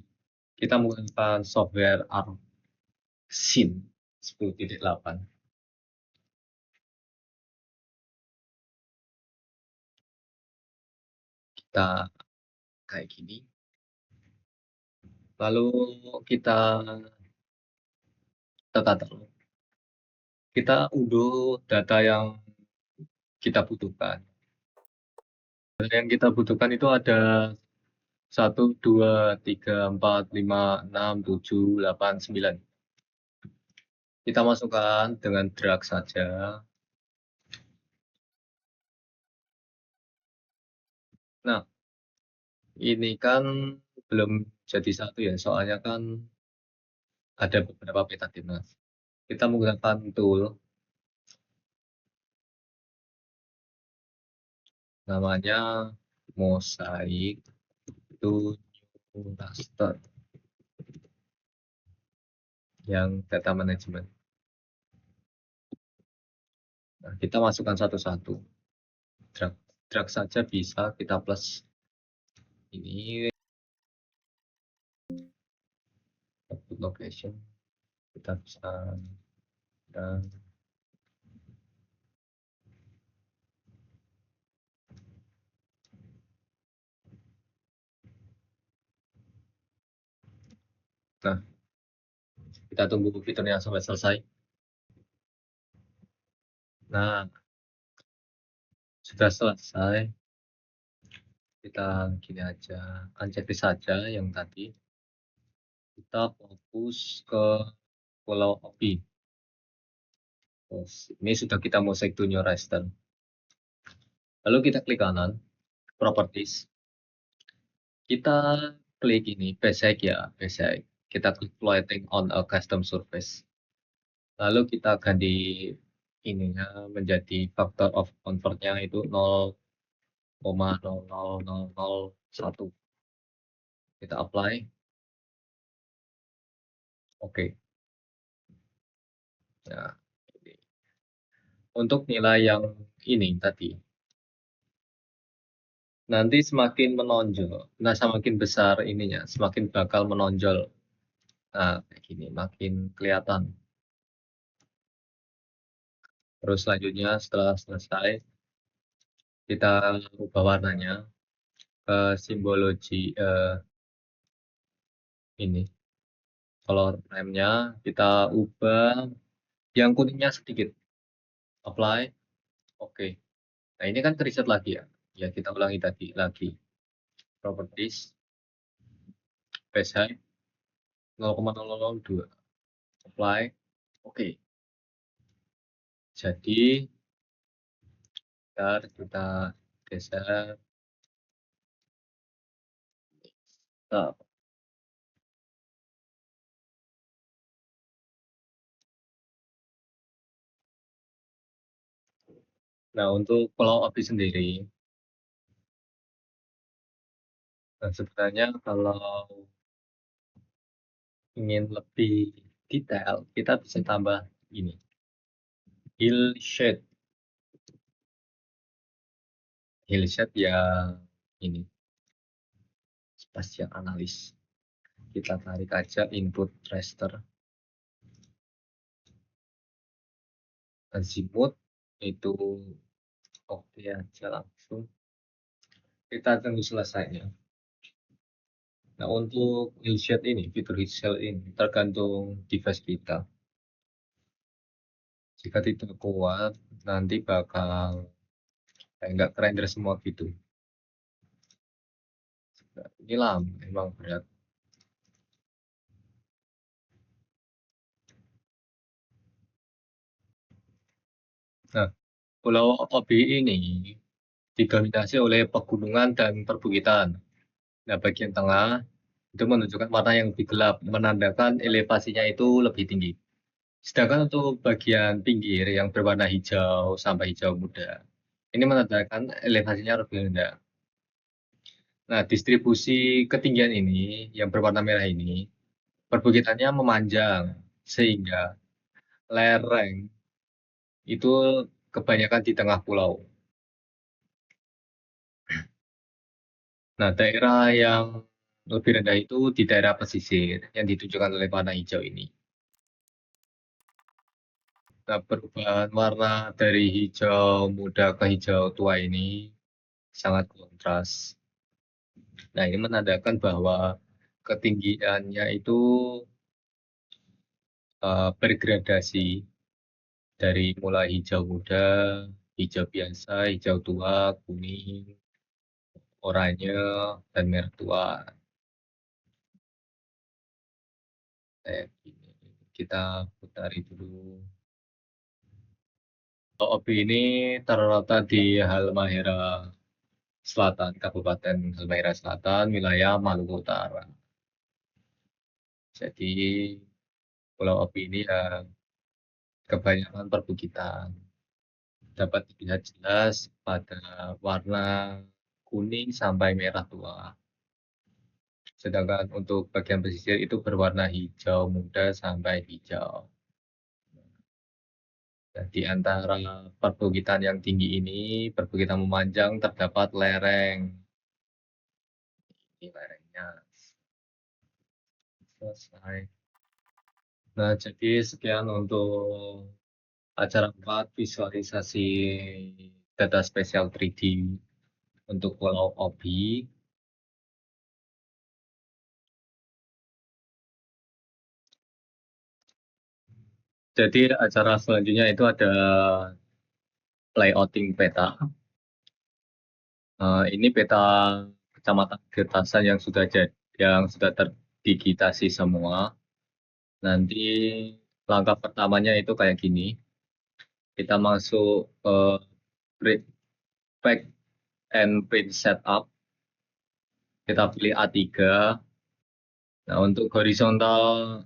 Kita menggunakan software ArcScene 10.8. Kita kayak gini. Lalu kita katalog. Kita unduh data yang kita butuhkan. Data yang kita butuhkan itu ada 1, 2, 3, 4, 5, 6, 7, 8, 9. Kita masukkan dengan drag saja. Nah, ini kan belum jadi satu ya, soalnya kan ada beberapa peta dinas. Kita menggunakan tool namanya mosaic to new raster yang data management. Nah, kita masukkan satu-satu. Drag saja bisa, kita plus ini location, kita bisa dan nah, kita tunggu fiturnya sampai selesai. Nah, sudah selesai. Kita gini aja, uncheck saja yang tadi. Kita fokus ke pulau OP. Ini sudah kita mosaic to new raster. Lalu kita klik kanan, properties. Kita klik ini, basic ya, basic. Kita klik floating on a custom surface. Lalu kita ganti ininya menjadi factor of convertnya itu 0,00001. Kita apply. Oke. Nah, ini. Untuk nilai yang ini tadi, nanti semakin menonjol. Nah, semakin besar ininya, semakin bakal menonjol. Nah, kayak gini, makin kelihatan. Terus selanjutnya setelah selesai, kita ubah warnanya ke simbologi ini. Color frame-nya kita ubah yang kuningnya sedikit. Apply. Oke. Nah, ini kan preset lagi ya. Ya, kita ulangi tadi lagi. Properties. Base height 0,002. Apply. Oke. Jadi kita geser. Nah, untuk pulau api sendiri, nah sebenarnya kalau ingin lebih detail, kita bisa tambah ini, hill shade. Hill shade ya ini, spatial analis. Kita tarik aja input raster. Azimuth itu oke aja langsung. Kita tunggu selesainya. Nah, untuk hill shade ini, fitur hill shade ini tergantung device kita. Jika tidak kuat, nanti bakal nggak render semua gitu. Ini lama, memang berat. Nah, Pulau Obi ini didominasi oleh pegunungan dan perbukitan. Nah, bagian tengah itu menunjukkan warna yang lebih gelap, menandakan elevasinya itu lebih tinggi. Sedangkan untuk bagian pinggir yang berwarna hijau sampai hijau muda, ini menandakan elevasinya lebih rendah. Nah, distribusi ketinggian ini yang berwarna merah ini, perbukitannya memanjang sehingga lereng itu kebanyakan di tengah pulau. Nah, daerah yang lebih rendah itu di daerah pesisir yang ditunjukkan oleh warna hijau ini. Nah, perubahan warna dari hijau muda ke hijau tua ini sangat kontras. Nah, ini menandakan bahwa ketinggiannya itu bergradasi dari mulai hijau muda, hijau biasa, hijau tua, kuning, oranye, dan merah tua. Kayak gini. Kita putari dulu. Obi ini terletak di Halmahera Selatan, Kabupaten Halmahera Selatan, wilayah Maluku Utara. Jadi Pulau Obi ini ya kebanyakan perbukitan. Dapat dilihat jelas pada warna kuning sampai merah tua. Sedangkan untuk bagian pesisir itu berwarna hijau muda sampai hijau. Nah, di antara perbukitan yang tinggi ini, perbukitan memanjang terdapat lereng. Ini lerengnya. Selesai. Nah, jadi sekian untuk acara 4 visualisasi data spesial 3D untuk Pulau Obi. Jadi acara selanjutnya itu ada layouting peta. Ini peta kecamatan Gertasan yang sudah terdigitasi semua. Nanti langkah pertamanya itu kayak gini. Kita masuk ke Pack and Print Setup. Kita pilih A3. Nah, untuk horizontal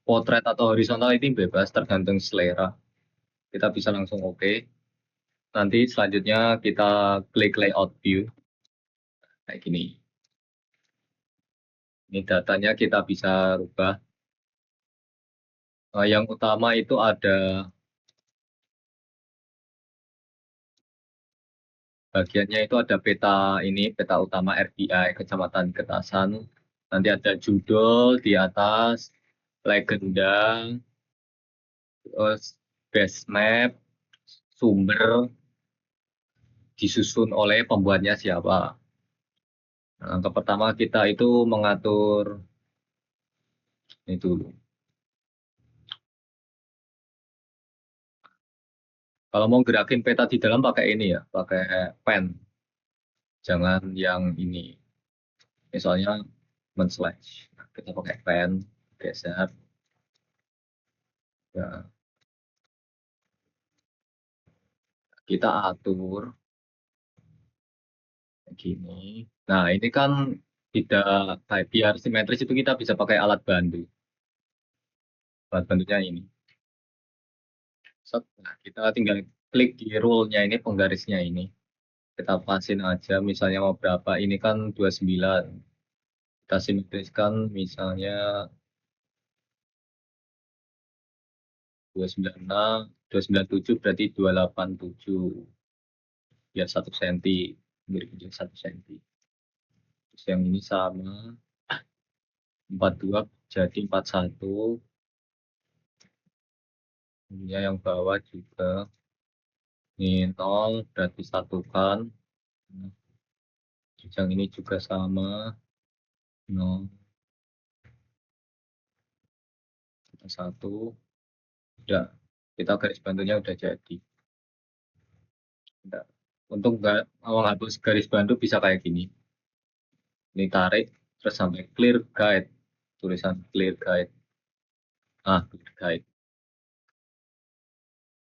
Portrait atau horizontal ini bebas, tergantung selera. Kita bisa langsung oke. Nanti selanjutnya kita klik layout view. Kayak gini. Ini datanya kita bisa rubah. Yang utama itu ada bagiannya itu ada peta ini, peta utama RBI Kecamatan Getasan. Nanti ada judul di atas, legenda, terus base map, sumber, disusun oleh pembuatnya siapa. Nah, langkah pertama kita itu mengatur itu. Kalau mau gerakin peta di dalam pakai ini ya, pakai pen. Jangan yang ini. Misalnya men-slash. Nah, kita pakai pen, geser. Ya, kita atur kayak gini. Nah, ini kan tidak kayak biar simetris itu kita bisa pakai alat bantu. Alat bantunya ini. Set. Nah, kita tinggal klik di rule-nya ini, penggarisnya ini. Kita pasin aja, misalnya mau berapa. Ini kan 29. Kita simetriskan misalnya 296, 297 berarti 287. Biar 1 cm. Mirip 1 cm. Terus yang ini sama. 42 jadi 41. Ini yang bawah juga. Ini 0 berarti satukan. Yang ini juga sama. 0. Kita 1. Udah. Kita garis bantunya udah jadi. Udah. Untuk nggak menghapus garis bantu bisa kayak gini. Ini tarik. Terus sampai clear guide. Tulisan clear guide. Ah, clear guide.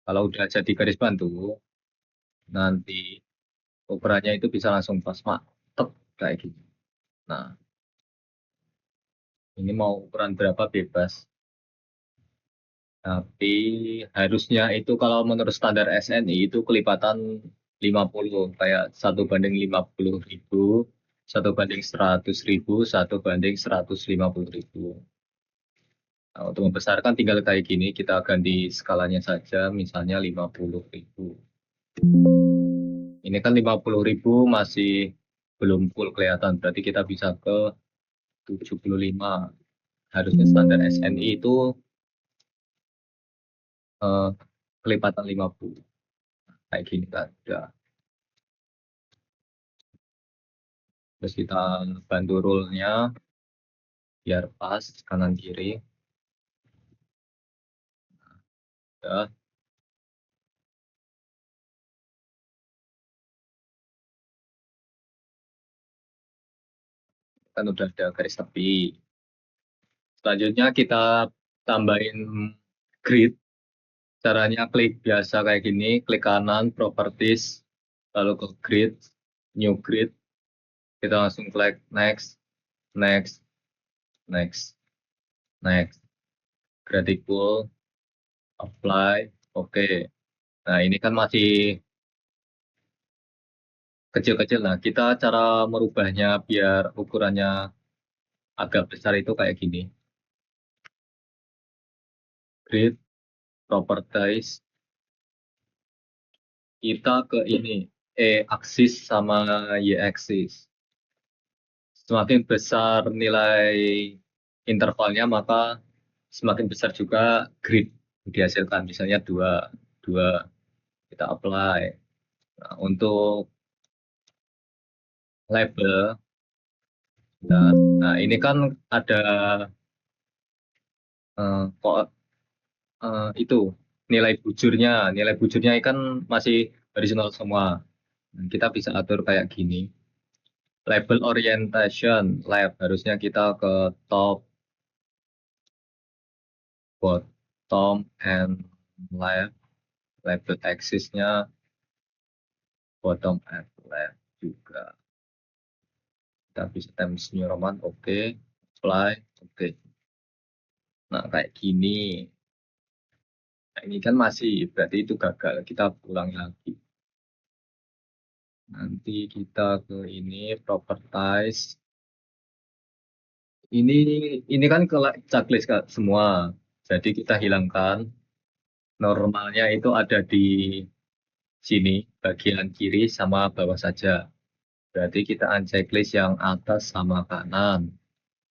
Kalau udah jadi garis bantu, nanti ukurannya itu bisa langsung pas mantep kayak gitu. Nah, ini mau ukuran berapa bebas. Tapi harusnya itu kalau menurut standar SNI itu kelipatan 50, kayak 1:50.000, 1:100.000, 1:150.000. Nah, untuk membesarkan tinggal kayak gini, kita ganti skalanya saja, misalnya 50.000. Ini kan 50.000 masih belum full kelihatan, berarti kita bisa ke 75. Harusnya standar SNI itu eh, kelipatan 50. Kayak gini kan. Udah. Terus kita bantu rule-nya biar pas kanan kiri. Ya, kan udah ada garis tepi. Selanjutnya kita tambahin grid. Caranya klik biasa kayak gini, klik kanan, properties, lalu ke grid, new grid. Kita langsung klik next, next, next, next. Gradable, apply, oke. Nah, ini kan masih kecil-kecil. Nah, kita cara merubahnya biar ukurannya agak besar itu kayak gini. Grid, properties, kita ke ini, E-aksis sama Y-aksis. Semakin besar nilai intervalnya, maka semakin besar juga grid dihasilkan. Misalnya 2, 2 kita apply. Nah, untuk label, nah ini kan ada kok itu nilai bujurnya kan masih horizontal semua. Nah, kita bisa atur kayak gini. Label orientation, lab harusnya kita ke top, bottom, and left. Label axisnya bottom and left juga. Kita bisa Times New Roman, oke. Apply, oke. Nah, kayak gini. Nah, ini kan masih, berarti itu gagal. Kita ulang lagi. Nanti kita ke ini, properties. Ini kan ke checklist Kak, semua. Jadi kita hilangkan. Normalnya itu ada di sini, bagian kiri sama bawah saja. Berarti kita unchecklist yang atas sama kanan.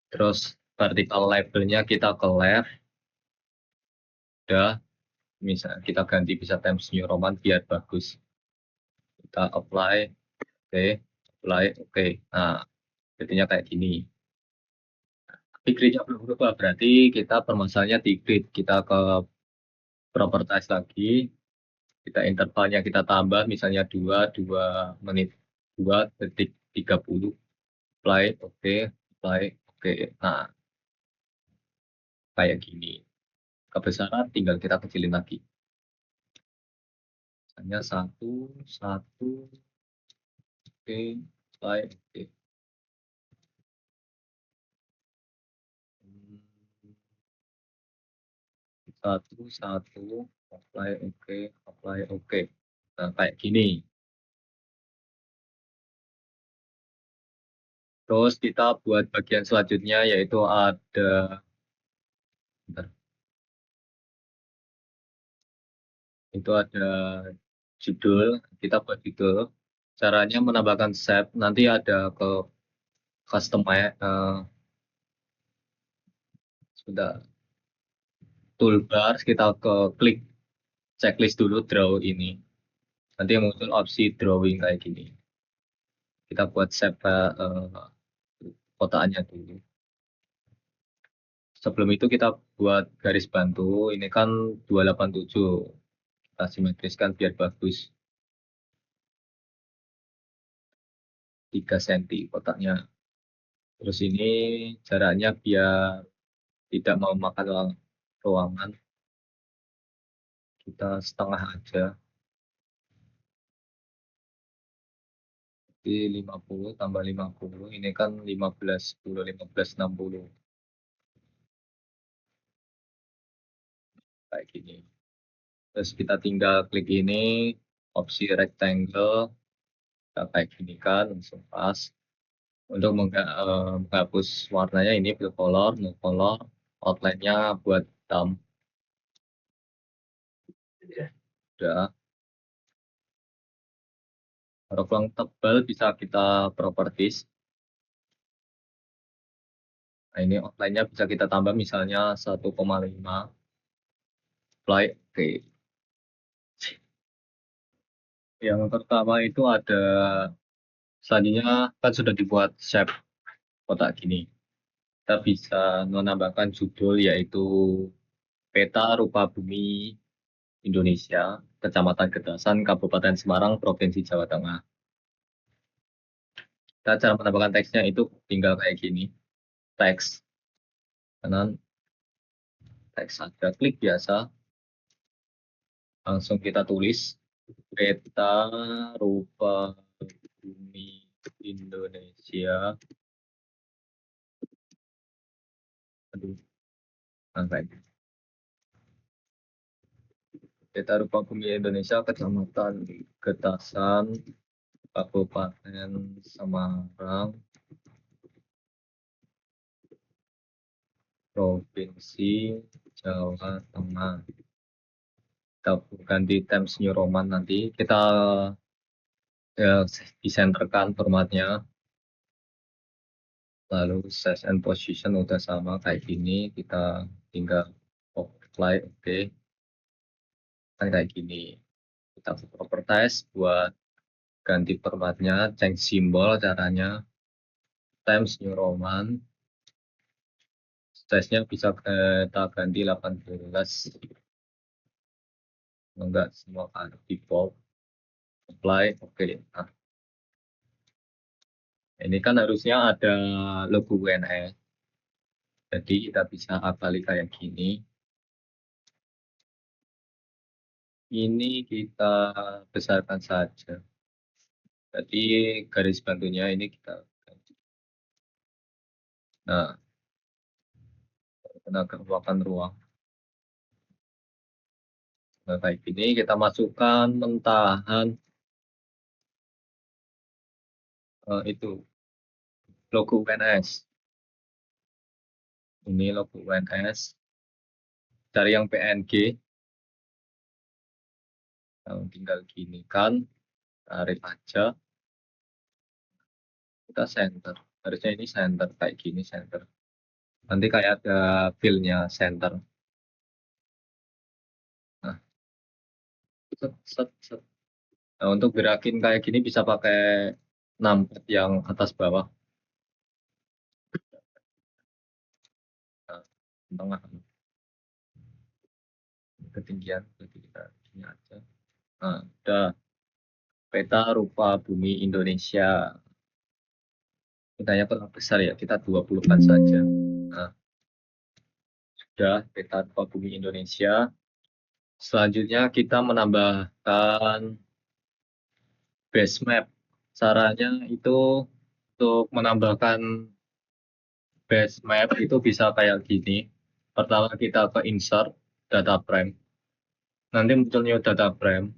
Terus vertical labelnya kita ke left. Udah, misal kita ganti bisa Times New Roman biar bagus. Kita apply, oke, apply, oke. Nah, jadinya kayak gini. Tapi gridnya belum berubah, berarti kita permasalahannya di grid. Kita ke properties lagi, kita intervalnya kita tambah, misalnya 2 menit, 2 detik 30. Apply, oke, apply, oke. Nah, kayak gini. Kebesaran tinggal kita kecilin lagi. Misalnya 1, 1, oke, apply, oke. 1, 1, apply, oke, apply, oke. Nah, kayak gini. Terus kita buat bagian selanjutnya yaitu ada, bentar, itu ada judul. Kita buat judul. Caranya menambahkan shape. Nanti ada ke customize, sudah toolbar. Kita ke klik checklist dulu draw ini. Nanti muncul opsi drawing kayak gini. Kita buat shape kotaknya dulu. Sebelum itu kita buat garis bantu. Ini kan 287. Kita simetriskan biar bagus. 3 cm kotaknya. Terus ini jaraknya biar tidak memakan ruangan. Kita setengah aja. Jadi 50 tambah 50. Ini kan 15, 10, 15, 60. Kayak gini. Terus kita tinggal klik ini, opsi rectangle. Kita kayak gini kan, langsung pas. Untuk menghapus warnanya ini fill color, no color. Outline-nya buat hitam. Udah. Kalau kurang tebal bisa kita properties. Nah, ini outline-nya bisa kita tambah misalnya 1,5. Apply, oke. Yang pertama itu ada, selanjutnya kan sudah dibuat shape kotak gini. Kita bisa menambahkan judul yaitu Peta Rupa Bumi Indonesia, Kecamatan Gedasan, Kabupaten Semarang, Provinsi Jawa Tengah. Kita cara menambahkan teksnya itu tinggal kayak gini. Teks kanan, teks ada klik biasa, langsung kita tulis Peta Rupa Bumi Indonesia. Aduh, kayak gitu. Peta Rupa Bumi Indonesia, Kecamatan Getasan, Kabupaten Semarang, Provinsi Jawa Tengah. Kita ganti Times New Roman nanti. Kita disenterkan formatnya. Lalu size and position udah sama kayak gini. Kita tinggal apply, oke. Kan kayak gini. Kita properties buat ganti formatnya, change simbol caranya. Times New Roman. Size-nya bisa kita ganti 18. Enggak semua kan default. Apply, oke. Nah, ini kan harusnya ada logo WNS. Jadi kita bisa akali kayak gini. Ini kita besarkan saja. Jadi garis bantunya ini kita. Nah, tenaga ruakan ruang. Nah, kayak gini kita masukkan mentahan itu logo UNS. Ini logo UNS. Cari yang PNG. Nah, tinggal gini kan, tarik aja. Kita center. Harusnya ini center kayak gini center. Nanti kayak ada feel-nya center. Nah, set, set, set. Nah, untuk gerakin kayak gini bisa pakai numpad yang atas bawah. Nah, tengah. Ketinggian, jadi kita gini aja. Nah, udah. Peta rupa bumi Indonesia. Petanya kurang besar ya, kita 20-an saja. Nah, sudah peta rupa bumi Indonesia. Selanjutnya kita menambahkan base map. Caranya itu untuk menambahkan base map itu bisa kayak gini. Pertama kita ke insert data frame. Nanti muncul new data frame.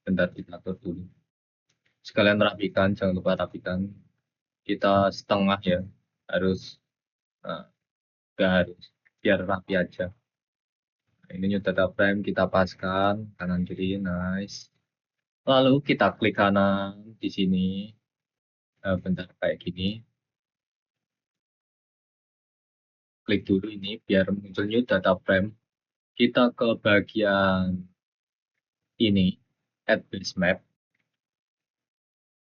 Bentar kita atur dulu. Sekalian rapikan, jangan lupa rapikan. Kita setengah ya, harus nggak harus, biar rapi aja. Nah, ini new data frame kita paskan kanan kiri, nice. Lalu kita klik kanan di sini. Bentar kayak gini. Klik dulu ini biar muncul new data frame. Kita ke bagian ini, add base map.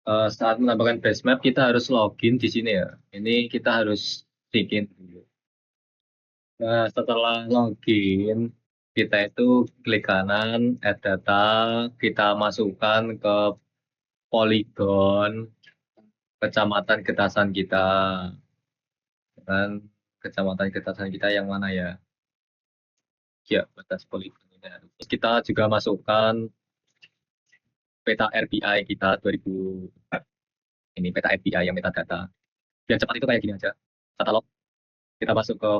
Saat menambahkan base map kita harus login di sini ya. Ini kita harus bikin dulu. Nah, setelah login kita itu klik kanan, add data, kita masukkan ke poligon kecamatan Getasan kita. Dan kecamatan Getasan kita yang mana ya? Ya, batas poligon ini. Terus kita juga masukkan peta RBI kita 2000. Ini peta RBI yang metadata. Biar cepat itu kayak gini aja. Katalog. Kita masuk ke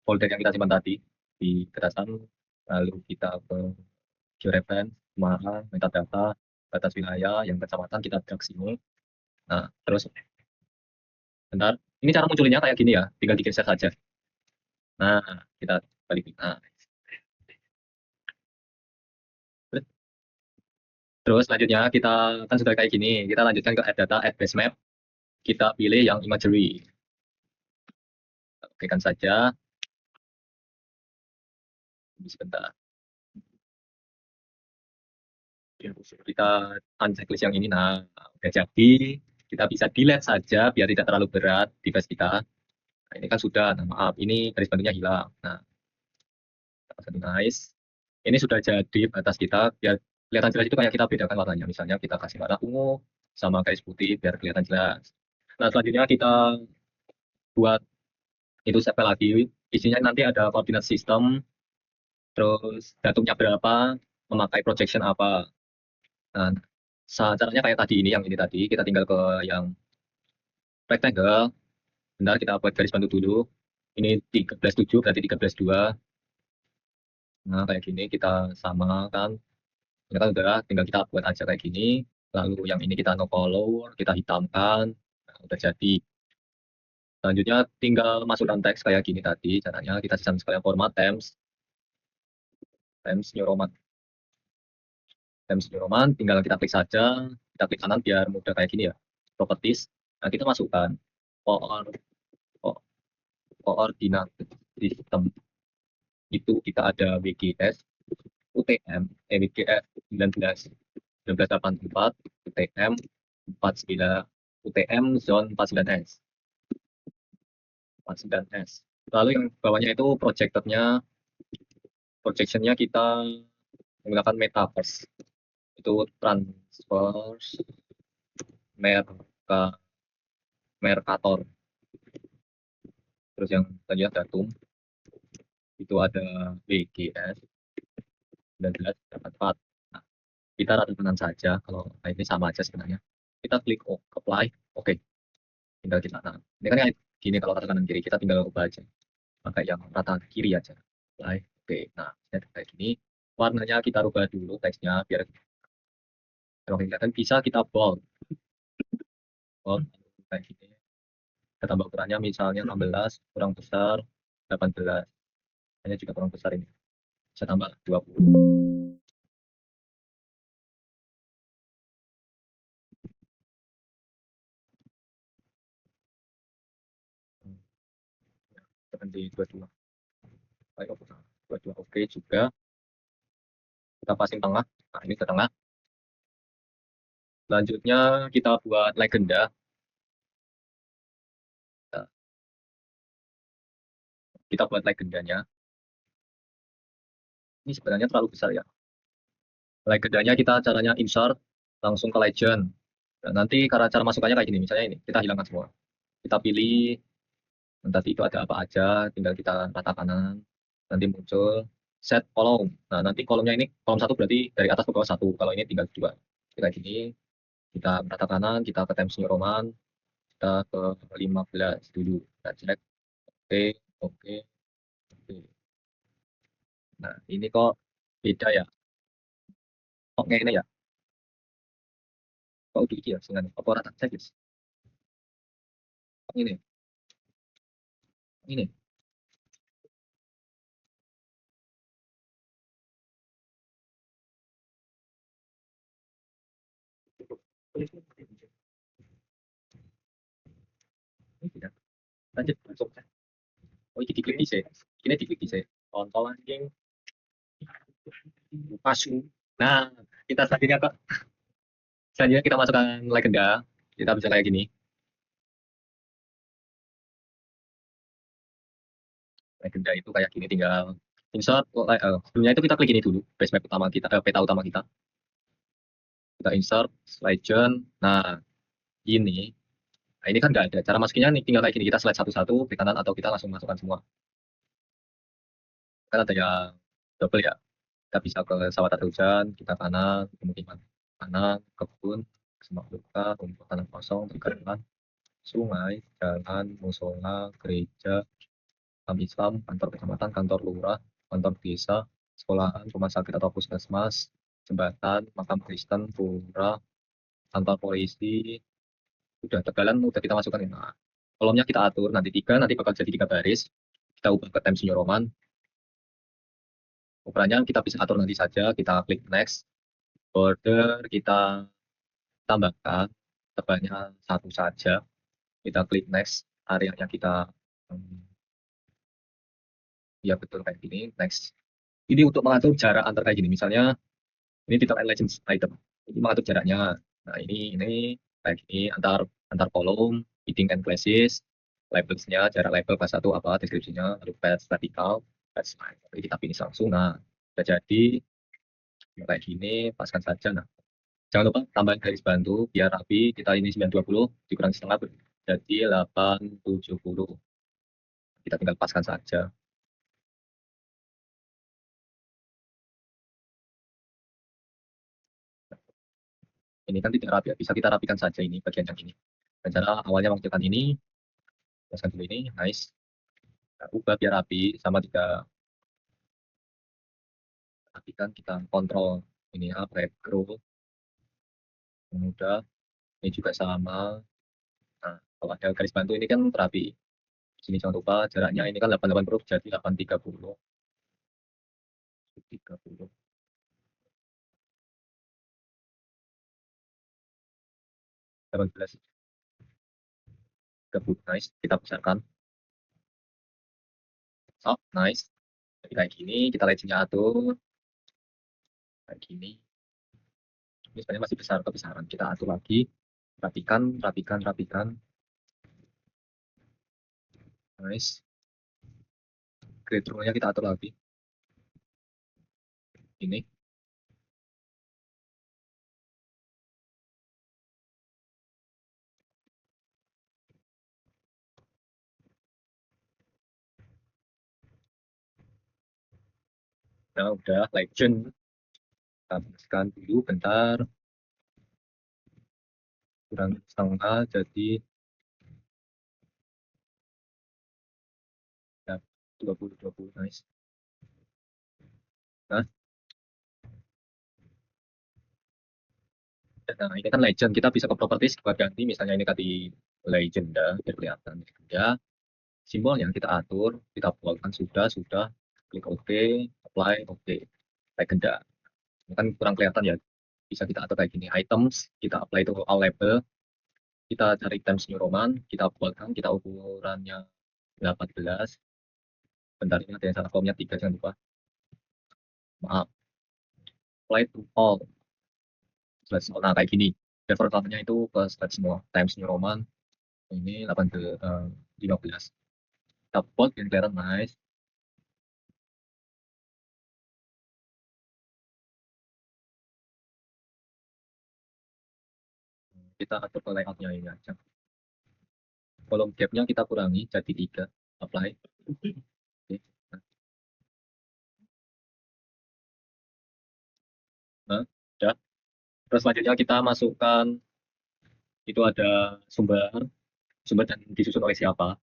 folder yang kita simpan tadi di Getasan. Lalu kita ke georeference, marah, metadata, batas wilayah, yang kecamatan kita drag sini. Nah, terus bentar. Ini cara munculinnya kayak gini ya, tinggal digeser saja. Nah, kita balik. Nah. Terus selanjutnya kita kan sudah kayak gini, kita lanjutkan ke add data, add base map. Kita pilih yang imagery. Oke kan saja. Sebentar. Kita unchecklist yang ini. Nah, udah jadi. Kita bisa delete saja biar tidak terlalu berat device kita. Nah, ini kan sudah, nah, maaf, ini garis bantunya hilang. Nah, nice. Ini sudah jadi batas kita, biar kelihatan jelas itu kayak kita bedakan warnanya. Misalnya kita kasih warna ungu sama garis putih biar kelihatan jelas. Nah, selanjutnya kita buat itu step lagi. Isinya nanti ada koordinat sistem, terus datumnya berapa, memakai projection apa. Nah, caranya kayak tadi ini, yang ini tadi, kita tinggal ke yang rectangle. Bentar, kita buat garis bantu dulu. Ini 13.7 berarti 13.2. Nah, kayak gini kita samakan. Ini kan udah, tinggal kita buat aja kayak gini. Lalu yang ini kita no color, kita hitamkan. Nah, udah jadi. Selanjutnya tinggal masukkan teks kayak gini tadi. Caranya kita sistem sekalian format Thames New Roman. Thames New Roman, tinggal kita klik saja. Kita klik kanan biar mudah kayak gini ya. Properties. Nah, kita masukkan koordinat sistem. Itu kita ada WGS, UTM, WGS 1984, UTM 49, UTM zone 49S. 49S. Lalu yang bawahnya itu projectionnya kita menggunakan metaverse. Itu transfer Mercator. Terus yang tadi datum itu ada WGS 1984. Nah, kita rata kanan saja, kalau ini sama aja sebenarnya. Kita klik apply, oke. Tinggal kita, nah ini kan kayak gini kalau rata kanan kiri, kita tinggal ubah aja. pakai yang rata kiri aja. Oke, nah kayak gini. Warnanya kita rubah dulu teksnya biar kalau kelihatan bisa kita bold, bold kayak gini. Kita tambah ukurannya misalnya 16 kurang besar 18. Hanya juga kurang besar ini. Bisa tambah 20. Tekan di 22. Baik, 22 oke juga. Kita passing tengah. Nah, ini ke tengah. Selanjutnya kita buat legenda. Nah, kita buat legendanya. Ini sebenarnya terlalu besar ya. Legendanya kita caranya insert langsung ke legend. Nah, nanti cara masukannya kayak gini. Misalnya ini, kita hilangkan semua. Kita pilih nanti itu ada apa aja, tinggal kita rata kanan. Nanti muncul set kolom. Nah, nanti kolomnya ini kolom satu berarti dari atas ke bawah satu. Kalau ini tinggal dua. Kayak gini, kita rata kanan, kita ke Times New Roman, kita ke 15 dulu. Kita cek. Oke, oke, oke. Nah, ini kok beda ya? Kok kayak ini ya? Kok udah ya? Dengan apa rata cek guys? Kok ini? Ini. Ini tidak. Lanjut langsung. Oh, ini diklik di sini. Ini diklik di sini. Kontrol anjing. Masuk. Nah, kita tadinya kok. Selanjutnya kita masukkan legenda. Kita bisa kayak gini. Legenda itu kayak gini tinggal insert. Sebelumnya itu kita klik ini dulu. Base map utama kita, peta utama kita. Kita insert legend. Nah, ini. Nah, ini kan nggak ada. Cara masukinnya nih tinggal kayak gini. Kita slide satu-satu ke kanan atau kita langsung masukkan semua. Kan ada yang double ya. Kita bisa ke sawah tak hujan, kita kanan, pemukiman kanan, kebun, semak belukar, rumput tanah kosong, perkebunan, sungai, jalan, musola, gereja, makam Islam, kantor kecamatan, kantor lurah, kantor desa, sekolahan, rumah sakit atau puskesmas, jembatan, makam Kristen, pura, kantor polisi, udah tegalan udah kita masukkan ya. Nah, kolomnya kita atur nanti tiga, nanti bakal jadi 3 baris. Kita ubah ke Times New Roman. Ukurannya kita bisa atur nanti saja. Kita klik next. Border kita tambahkan tebalnya satu saja. Kita klik next. Areanya kita ya betul kayak gini. Next. Ini untuk mengatur jarak antar kayak gini. Misalnya ini Detail and Legends item. Ini mengatur jaraknya. Nah ini kayak gini antar antar kolom, heading and classes, labelsnya, jarak label kelas 1 apa, deskripsinya, lalu patch vertikal, patch line. Jadi kita pilih langsung. Nah, sudah jadi kayak gini, paskan saja. Nah, jangan lupa tambahin garis bantu biar rapi. Kita ini 920 dikurangi setengah jadi 870. Kita tinggal paskan saja. Ini kan tidak rapi, bisa kita rapikan saja ini bagian yang ini. Dan cara awalnya mengecilkan ini, paskan dulu ini, nice. Nah, ubah biar rapi, sama tidak rapikan, kita kontrol ini ya, background, mudah. Ini juga sama. Nah, kalau ada garis bantu ini kan rapi. Sini jangan lupa jaraknya ini kan 880 jadi 830. 30. 18. 30. Nice. Kita besarkan. Oh, nice. Jadi kayak gini, kita legendnya atur. Kayak gini. Ini sebenarnya masih besar kebesaran. Kita atur lagi. Rapikan, rapikan, rapikan. Nice. Grid rule-nya kita atur lagi. Ini. Nah, udah legend. Kita bersihkan dulu bentar. Kurang setengah, jadi ya, 20 nice. Nah, nah ini kan legend, kita bisa ke properties buat ganti, misalnya ini tadi legenda biar kelihatan legenda, simbolnya kita atur, kita buatkan sudah, klik OK, apply OK, legenda. Ini kan kurang kelihatan ya, bisa kita atur kayak gini, items, kita apply itu all label, kita cari Times New Roman, kita buatkan, kita ukurannya 18, bentar ini ada yang salah kolomnya 3, jangan lupa, maaf, apply to all, nah kayak gini, default-nya itu ke select semua, Times New Roman, ini 15, kita buat biar kelihatan nice. Kita atur ke layoutnya ini aja, kolom gapnya kita kurangi jadi 3, apply. Oke. Nah, udah. Terus selanjutnya kita masukkan, itu ada sumber dan disusun oleh siapa,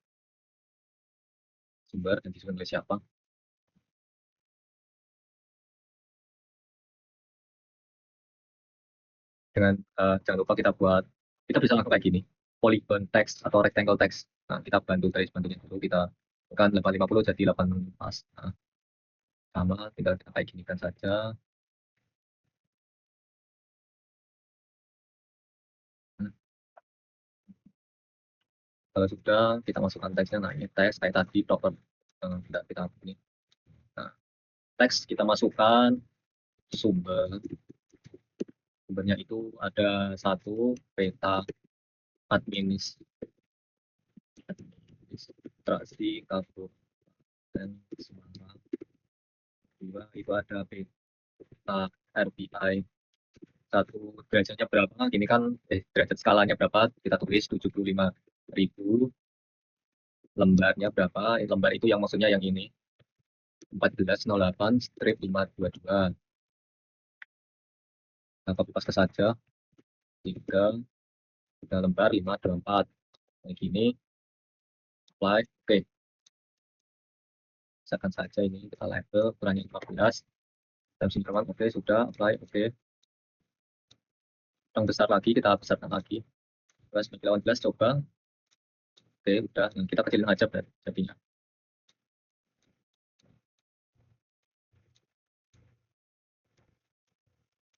sumber dan disusun oleh siapa. Dengan jangan lupa kita buat, kita bisa lakukan kayak gini, polygon text atau rectangle text. Nah, kita bantu garis bantunya dulu, kita tekan 850 jadi 8 pas. Nah, sama tinggal kita kayak gini kan saja. Hmm. Kalau sudah kita masukkan teksnya, nah ini teks kayak tadi proper, kita ini. Nah, teks kita masukkan sumbernya itu ada satu peta administrasi Kabupaten Semarang, dua itu ada peta RBI, satu derajatnya berapa, ini kan derajat skalanya berapa, kita tulis 75.000, lembarnya berapa, lembar itu yang maksudnya yang ini 1408/522. Nah, copy paste saja, 3 lembar 524 kayak gini, apply. Oke, misalkan saja ini kita label ukurannya 15 dan simpan. Oke, sudah apply. Oke, yang besar lagi kita besarkan lagi, terus lawan jelas coba. Oke, udah, nah, kita kecilin aja jadinya.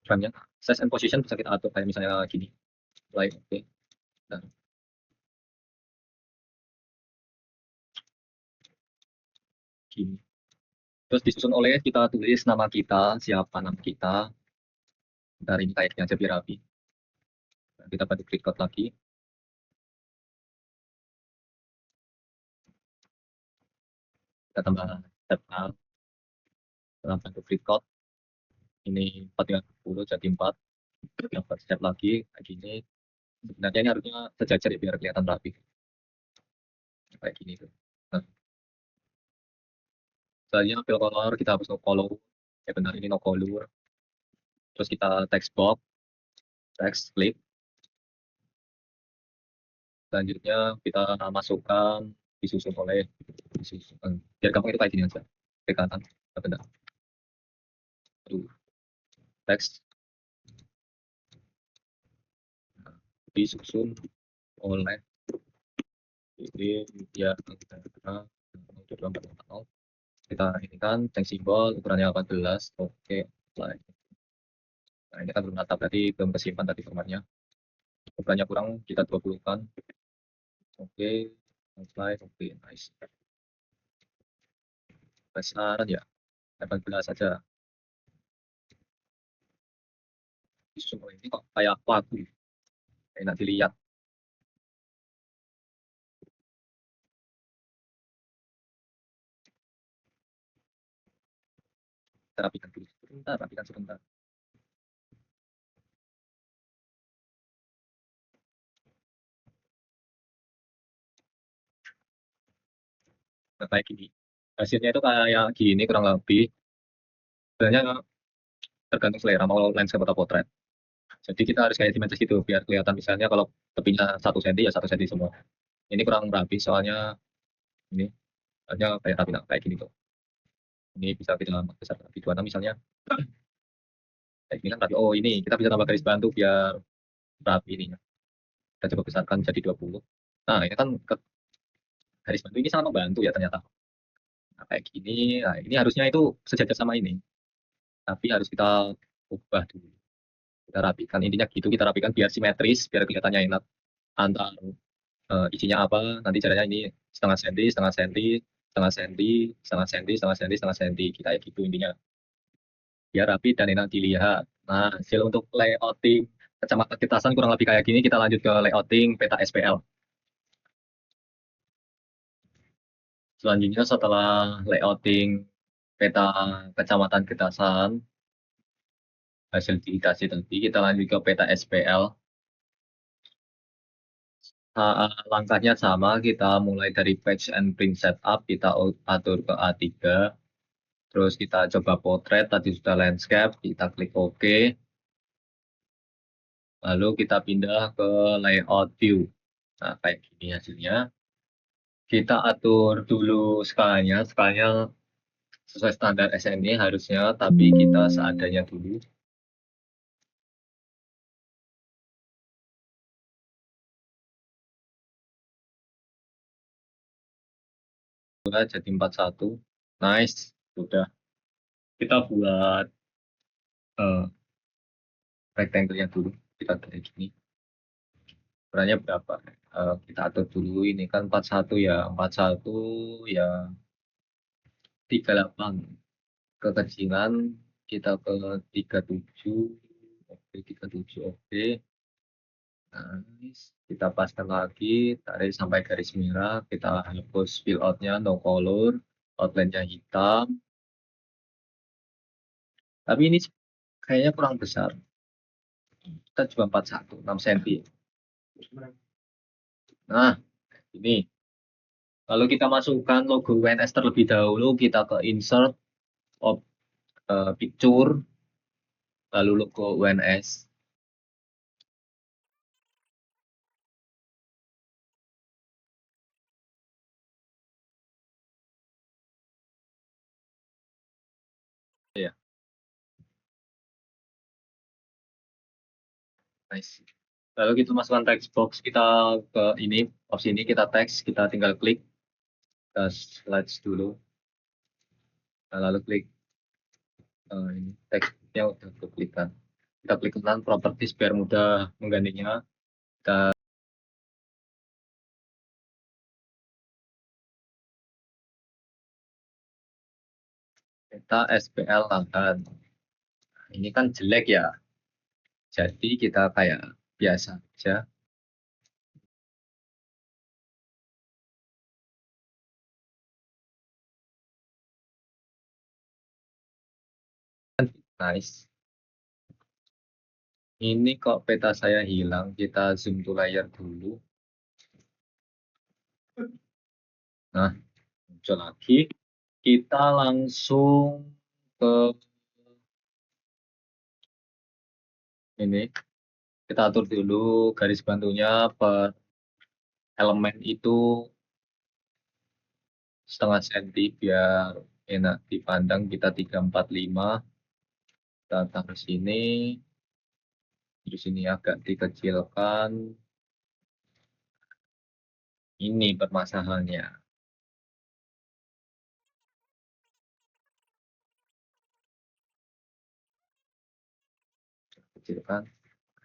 Framenya, size and position bisa kita atur kayak misalnya gini, apply. Oke, nah, gini. Terus disusun oleh, kita tulis nama kita, siapa nama kita. Bentar, ini kayaknya aja biar rapi. Nah, kita bantu klik code lagi. Kita tambah tab A. Kita bantu klik code. Ini 430 jadi 4. Kita buat step lagi, kayak gini. Sebenarnya ini harusnya sejajar ya, biar kelihatan rapi. Kayak gini tuh. Nah, selanjutnya fill color, kita hapus no color. Ya benar, ini no color. Terus kita text box, text klik. Selanjutnya kita masukkan, disusun oleh, biar gampang itu kayak gini aja, klik kanan, benar, teks disusun oleh ini ya, kita ini kan tank simbol ukurannya 18. Oke, apply. Nah, ini kan belum natap, berarti belum kesimpan tadi formatnya, ukurannya kurang, kita 20 kan. Oke, apply. Oke, nice. Besaran ya 18 saja. Disusun oleh ini kok kayak paku, enak dilihat. Kita rapikan dulu sebentar, rapikan sebentar. Nah, kayak gini, hasilnya itu kayak gini kurang lebih. Sebenarnya tergantung selera mau landscape atau potret, jadi kita harus kayak dimensi itu biar kelihatan, misalnya kalau tepinya 1 cm ya 1 cm semua. Ini kurang rapi soalnya ini Hanya kayak rapi, nah, kayak gini tuh. Ini bisa kita besar rapi 26 misalnya. Kayak gini kan rapi. Oh ini kita bisa tambah garis bantu biar rapi ini. Kita coba besarkan jadi 20. Nah ini kan garis bantu ini sangat membantu ya ternyata. Nah, kayak gini. Nah ini harusnya itu sejajar sama ini. Tapi harus kita ubah dulu. Kita rapikan. Intinya gitu kita rapikan biar simetris, biar kelihatannya enak. Antar isinya apa, nanti caranya ini setengah senti, setengah senti, setengah senti, setengah senti, setengah senti, setengah senti. Kita kayak gitu intinya. Biar rapi dan enak dilihat. Nah, hasil untuk layouting kacamata kitasan kurang lebih kayak gini. Kita lanjut ke layouting peta SPL. Selanjutnya setelah layouting peta kecamatan kitasan, hasil digitasi tadi, kita lanjut ke peta SPL. Langkahnya sama, kita mulai dari patch and print setup, kita atur ke A3, terus kita coba potret, tadi sudah landscape, kita klik OK, lalu kita pindah ke layout view. Nah, kayak gini hasilnya. Kita atur dulu skalanya sesuai standar SNE harusnya, tapi kita seadanya dulu. Udah jadi 41. Nice, udah. Kita buat rectangle-nya dulu. Kita kayak gini. Ukurannya berapa? Kita atur dulu, ini kan 41 ya. 41 ya 38. Kekecilan kita ke 37. Oke, 37 oke. Nice. Kita paskan lagi, tarik sampai garis merah, kita hapus fill out-nya no color, outline-nya hitam. Tapi ini kayaknya kurang besar. Kita coba 41, 6 cm. Nah, ini. Lalu kita masukkan logo WNS terlebih dahulu, kita ke insert, picture, lalu logo WNS. Ya, nice. Lalu kita masukkan text box, kita ke ini, opsi ini kita teks, kita tinggal klik, kita slides dulu. Nah, lalu klik ini teksnya udah keklikan. Kita klik kanan properties biar mudah menggantinya. Kita SPL lahan. Ini kan jelek ya. Jadi kita kayak biasa aja. Nice. Ini kok peta saya hilang. Kita zoom to layer dulu. Nah, muncul lagi. Kita langsung ke ini. Kita atur dulu garis bantunya per elemen itu setengah senti biar enak dipandang. Kita 345. Kita taruh sini. Di sini agak dikecilkan. Ini permasalahannya. Kecilkan.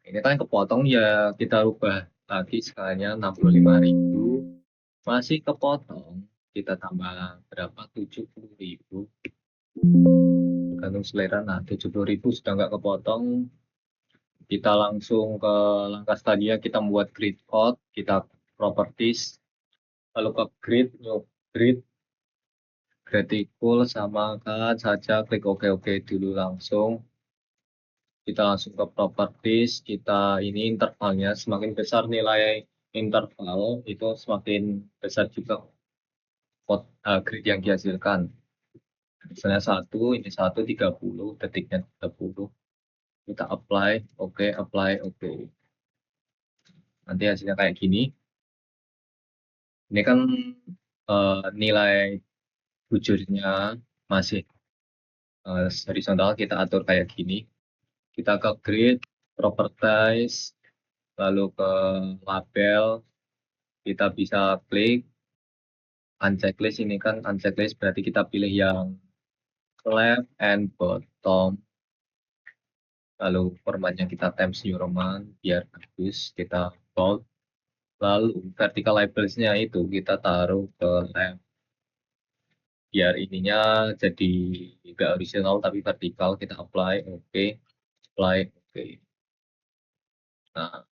Ini kan kepotong ya, kita rubah lagi skalanya 65.000. Masih kepotong, kita tambah berapa? 70.000. Tergantung selera. Nah, 70.000 sudah nggak kepotong. Kita langsung ke langkah selanjutnya, kita membuat grid code, kita properties, lalu ke grid, new grid, gradical samakan saja, klik OK dulu langsung. Kita langsung ke properties, kita ini intervalnya semakin besar nilai interval itu semakin besar juga grid yang dihasilkan. Misalnya 1, ini 1, 30, detiknya 30. Kita apply, oke, apply, oke. Nanti hasilnya kayak gini. Ini kan nilai bujurnya masih horizontal, kita atur kayak gini. Kita ke grid, properties, lalu ke label, kita bisa klik unchecklist. Ini kan unchecklist berarti kita pilih yang left and bottom, lalu formatnya kita Times New Roman biar bagus, kita bold, lalu vertical labelsnya itu kita taruh ke left biar ininya jadi nggak horizontal tapi vertikal. Kita apply oke, apply oke. Nah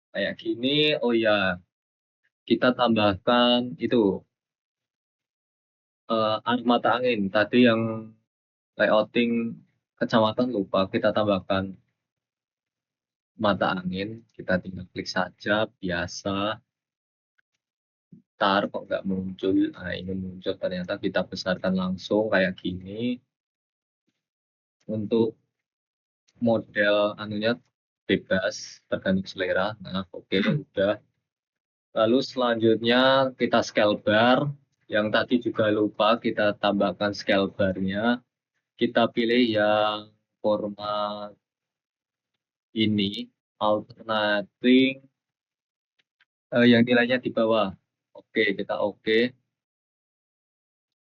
kayak gini. Oh ya, kita tambahkan itu mata angin tadi yang layouting kecamatan lupa kita tambahkan mata angin. Kita tinggal klik saja biasa, tar kok nggak muncul. Nah ini muncul, ternyata kita besarkan langsung kayak gini. Untuk model anunya bebas tergantung selera. Nah oke, udah. Lalu selanjutnya kita scale bar, yang tadi juga lupa kita tambahkan scale barnya. Kita pilih yang format ini, alternating, yang nilainya di bawah. Oke, kita oke.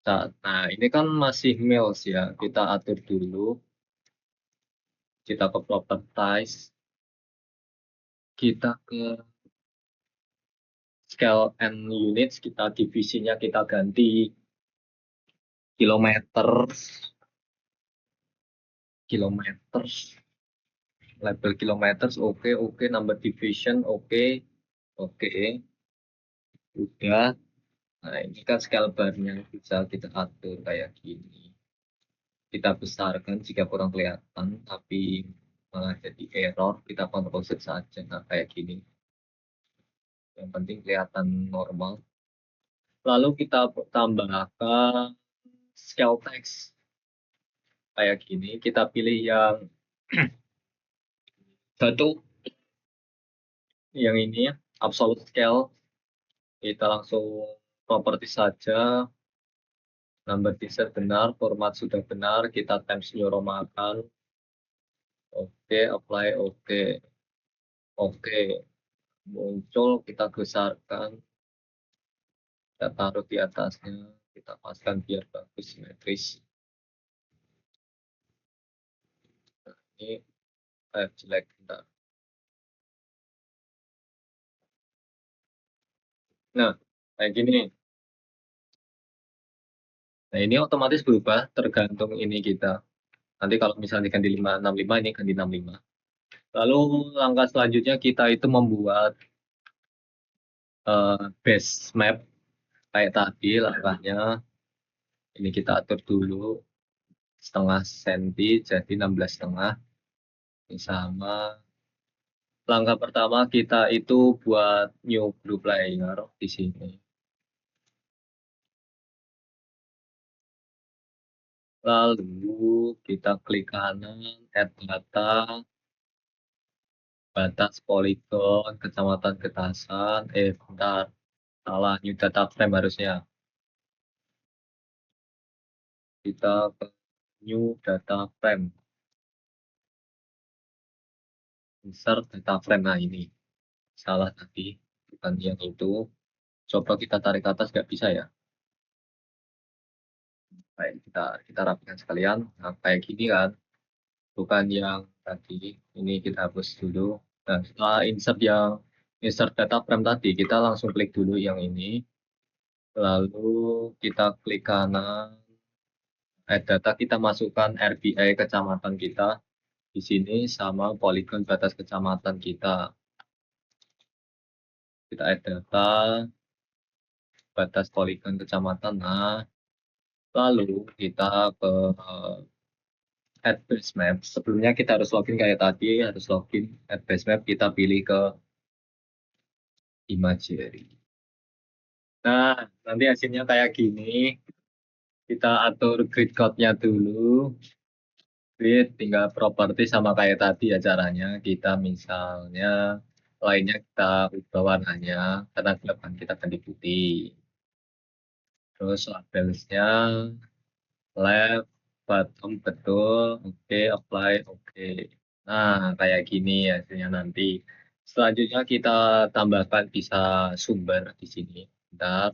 Nah, ini kan masih mils ya, kita atur dulu. Kita ke properties, kita ke scale and units, kita divisinya kita ganti kilometer, label kilometer, oke, number division, oke, udah. Nah, ini kan scale bar-nya bisa kita atur kayak gini. Kita besarkan jika kurang kelihatan, tapi malah jadi error, kita Ctrl Z saja. Nah, kayak gini. Yang penting kelihatan normal. Lalu kita tambahkan scale text. Kayak gini, kita pilih yang satu, yang ini, absolute scale. Kita langsung properti saja. Number teaser benar, format sudah benar, kita Times New Roman. Oke, apply, oke. Muncul, kita besarkan, kita taruh di atasnya, kita paskan biar bagus simetris. Ini jelek, bentar. Nah, kayak gini. Nah, ini otomatis berubah tergantung ini kita. Nanti kalau misalnya ganti 565, ini ganti 65. Lalu langkah selanjutnya kita itu membuat base map kayak tadi langkahnya. Ini kita atur dulu setengah senti jadi 16,5. Ini sama. Langkah pertama kita itu buat new group layer di sini. Lalu kita klik kanan, add data, batas poligon, kecamatan Getasan. Bentar, salah, new data frame harusnya. Kita ke new data frame. Insert data frame. Nah ini, salah tadi, bukan yang itu. Coba kita tarik ke atas, nggak bisa ya. Baik, kita rapikan sekalian. Nah, kayak gini kan, bukan yang tadi. Ini kita hapus dulu. Nah, setelah insert data frame tadi, kita langsung klik dulu yang ini. Lalu kita klik kanan, add data, kita masukkan RBI kecamatan kita di sini sama poligon batas kecamatan kita. Kita add data, batas poligon kecamatan. Nah, lalu kita ke add base map. Sebelumnya kita harus login kayak tadi, harus login add base map. Kita pilih ke Imagery. Nah, nanti hasilnya kayak gini. Kita atur grid code-nya dulu. Grid tinggal properti sama kayak tadi ya caranya. Kita misalnya lainnya kita ubah warnanya karena gelap kan, kita ganti putih. Terus labelsnya left, bottom betul, oke, apply, oke. Nah, kayak gini hasilnya nanti. Selanjutnya kita tambahkan bisa sumber di sini. Bentar.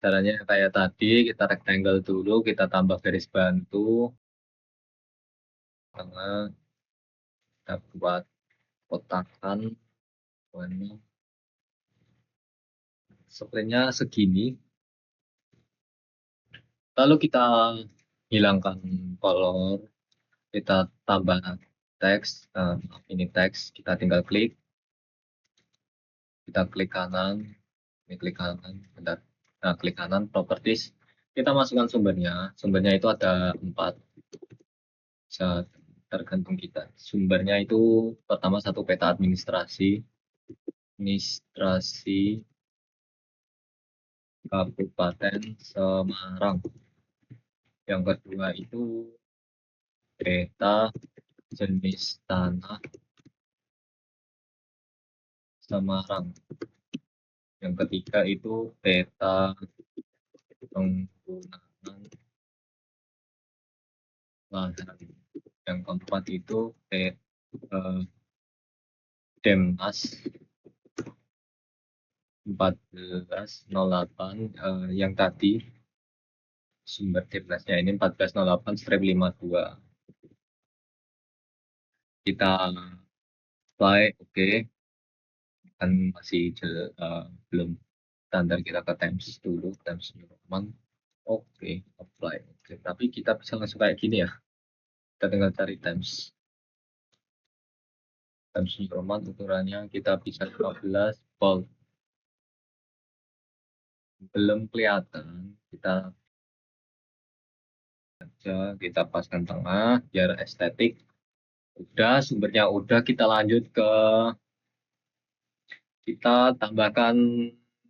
Caranya kayak tadi, kita rectangle dulu, kita tambah garis bantu, karena kita buat kotakan warna sebenarnya segini. Lalu kita hilangkan color, kita tambah teks, ini teks, kita tinggal klik, kita klik kanan, ini klik kanan, bentar. Nah, klik kanan, properties, kita masukkan sumbernya. Sumbernya itu ada 4, bisa tergantung kita. Sumbernya itu pertama satu peta administrasi Kabupaten Semarang. Yang kedua itu peta jenis tanah Semarang. Yang ketiga itu peta penggunaan lahan. Yang keempat itu peta Demnas 1408, yang tadi sumber Demnasnya ini 1408/52. Kita apply, oke. Kan masih belum standar, kita ke times dulu, times Newman, oke, apply, oke. Tapi kita bisa langsung kayak gini ya, kita tinggal cari times Newman, ukurannya kita bisa 15 volt, belum kelihatan, kita paskan tengah biar estetik. Udah, sumbernya udah, kita lanjut ke, kita tambahkan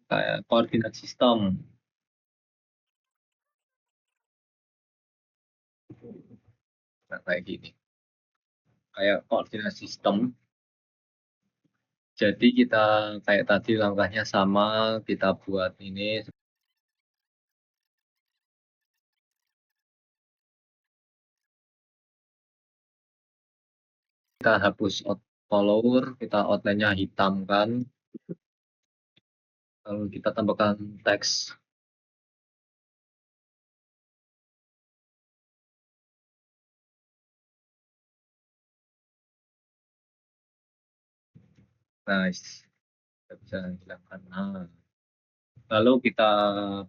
kayak koordinat sistem. Nah, kayak gini, kayak koordinat sistem. Jadi kita kayak tadi langkahnya sama, kita buat ini, kita hapus follower, kita outline-nya hitamkan, lalu kita tambahkan teks. Nice, kita bisa hilangkan. Nah, lalu kita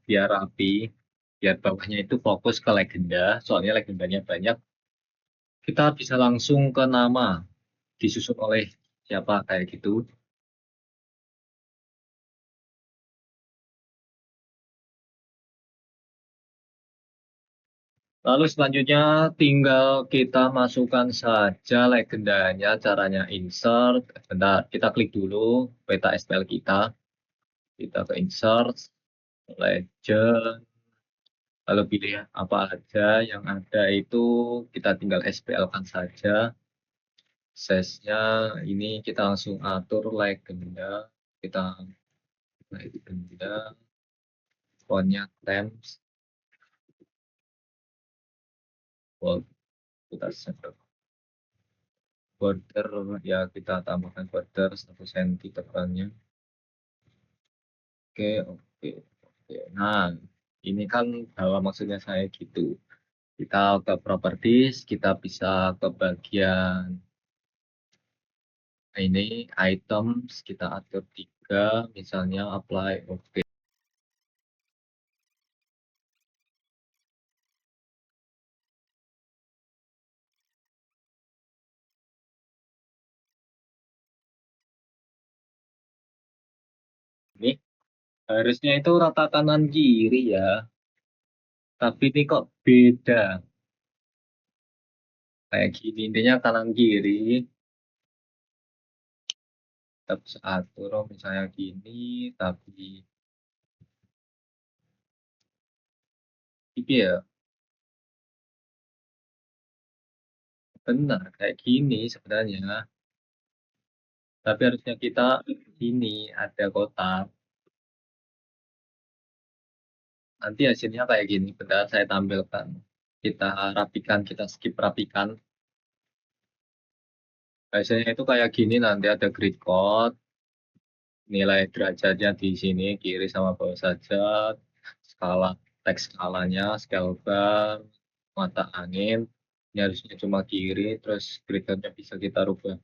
biar rapi, biar bawahnya itu fokus ke legenda, soalnya legendanya banyak. Kita bisa langsung ke nama, disusun oleh siapa, kayak gitu. Lalu selanjutnya tinggal kita masukkan saja legendanya, caranya insert. Bentar, kita klik dulu peta SPL kita ke insert, legend, lalu pilih apa aja yang ada itu, kita tinggal SPL kan saja. Size-nya ini kita langsung atur legenda, kita legenda, font-nya Times, bold, kita set border, ya kita tambahkan border 1 cm tebalnya. Oke, oke, oke. Nah, ini kan bahwa maksudnya saya gitu. Kita ke properties, kita bisa ke bagian ini items, kita atur 3, misalnya apply, oke. Ini harusnya itu rata kanan kiri ya, tapi ini kok beda. Kayak gini, intinya kanan kiri, kita bisa atur misalnya gini, tapi ini ya benar kayak gini sebenarnya. Tapi harusnya kita ini ada kotak. Nanti hasilnya kayak gini. Bentar saya tampilkan. Kita rapikan, kita skip rapikan. Hasilnya itu kayak gini, nanti ada grid code. Nilai derajatnya di sini, kiri sama bawah saja. Skala, teks skalanya, scale bar, mata angin. Ini harusnya cuma kiri, terus grid code-nya bisa kita rubah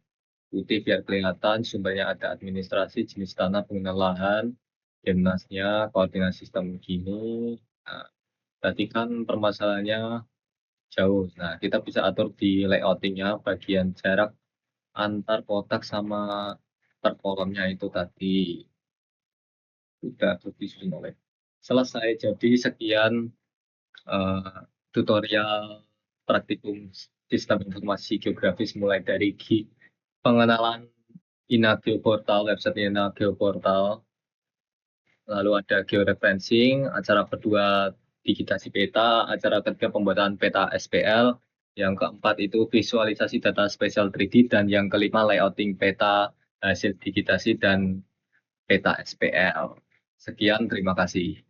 putih biar kelihatan, sumbernya ada administrasi, jenis tanah, pengenalan lahan, Demnasnya, koordinat sistem gini. Nah, berarti kan permasalahannya jauh. Nah, kita bisa atur di layoutingnya bagian jarak antar kotak sama per kolomnya itu tadi. Sudah disusun oleh. Selesai. Jadi sekian tutorial praktikum sistem informasi geografis mulai dari pengenalan Inageo Portal, website Inageo Portal, lalu ada georeferencing, acara kedua digitasi peta, acara ketiga pembuatan peta SPL, yang keempat itu visualisasi data spesial 3D, dan yang kelima layouting peta hasil digitasi dan peta SPL. Sekian, terima kasih.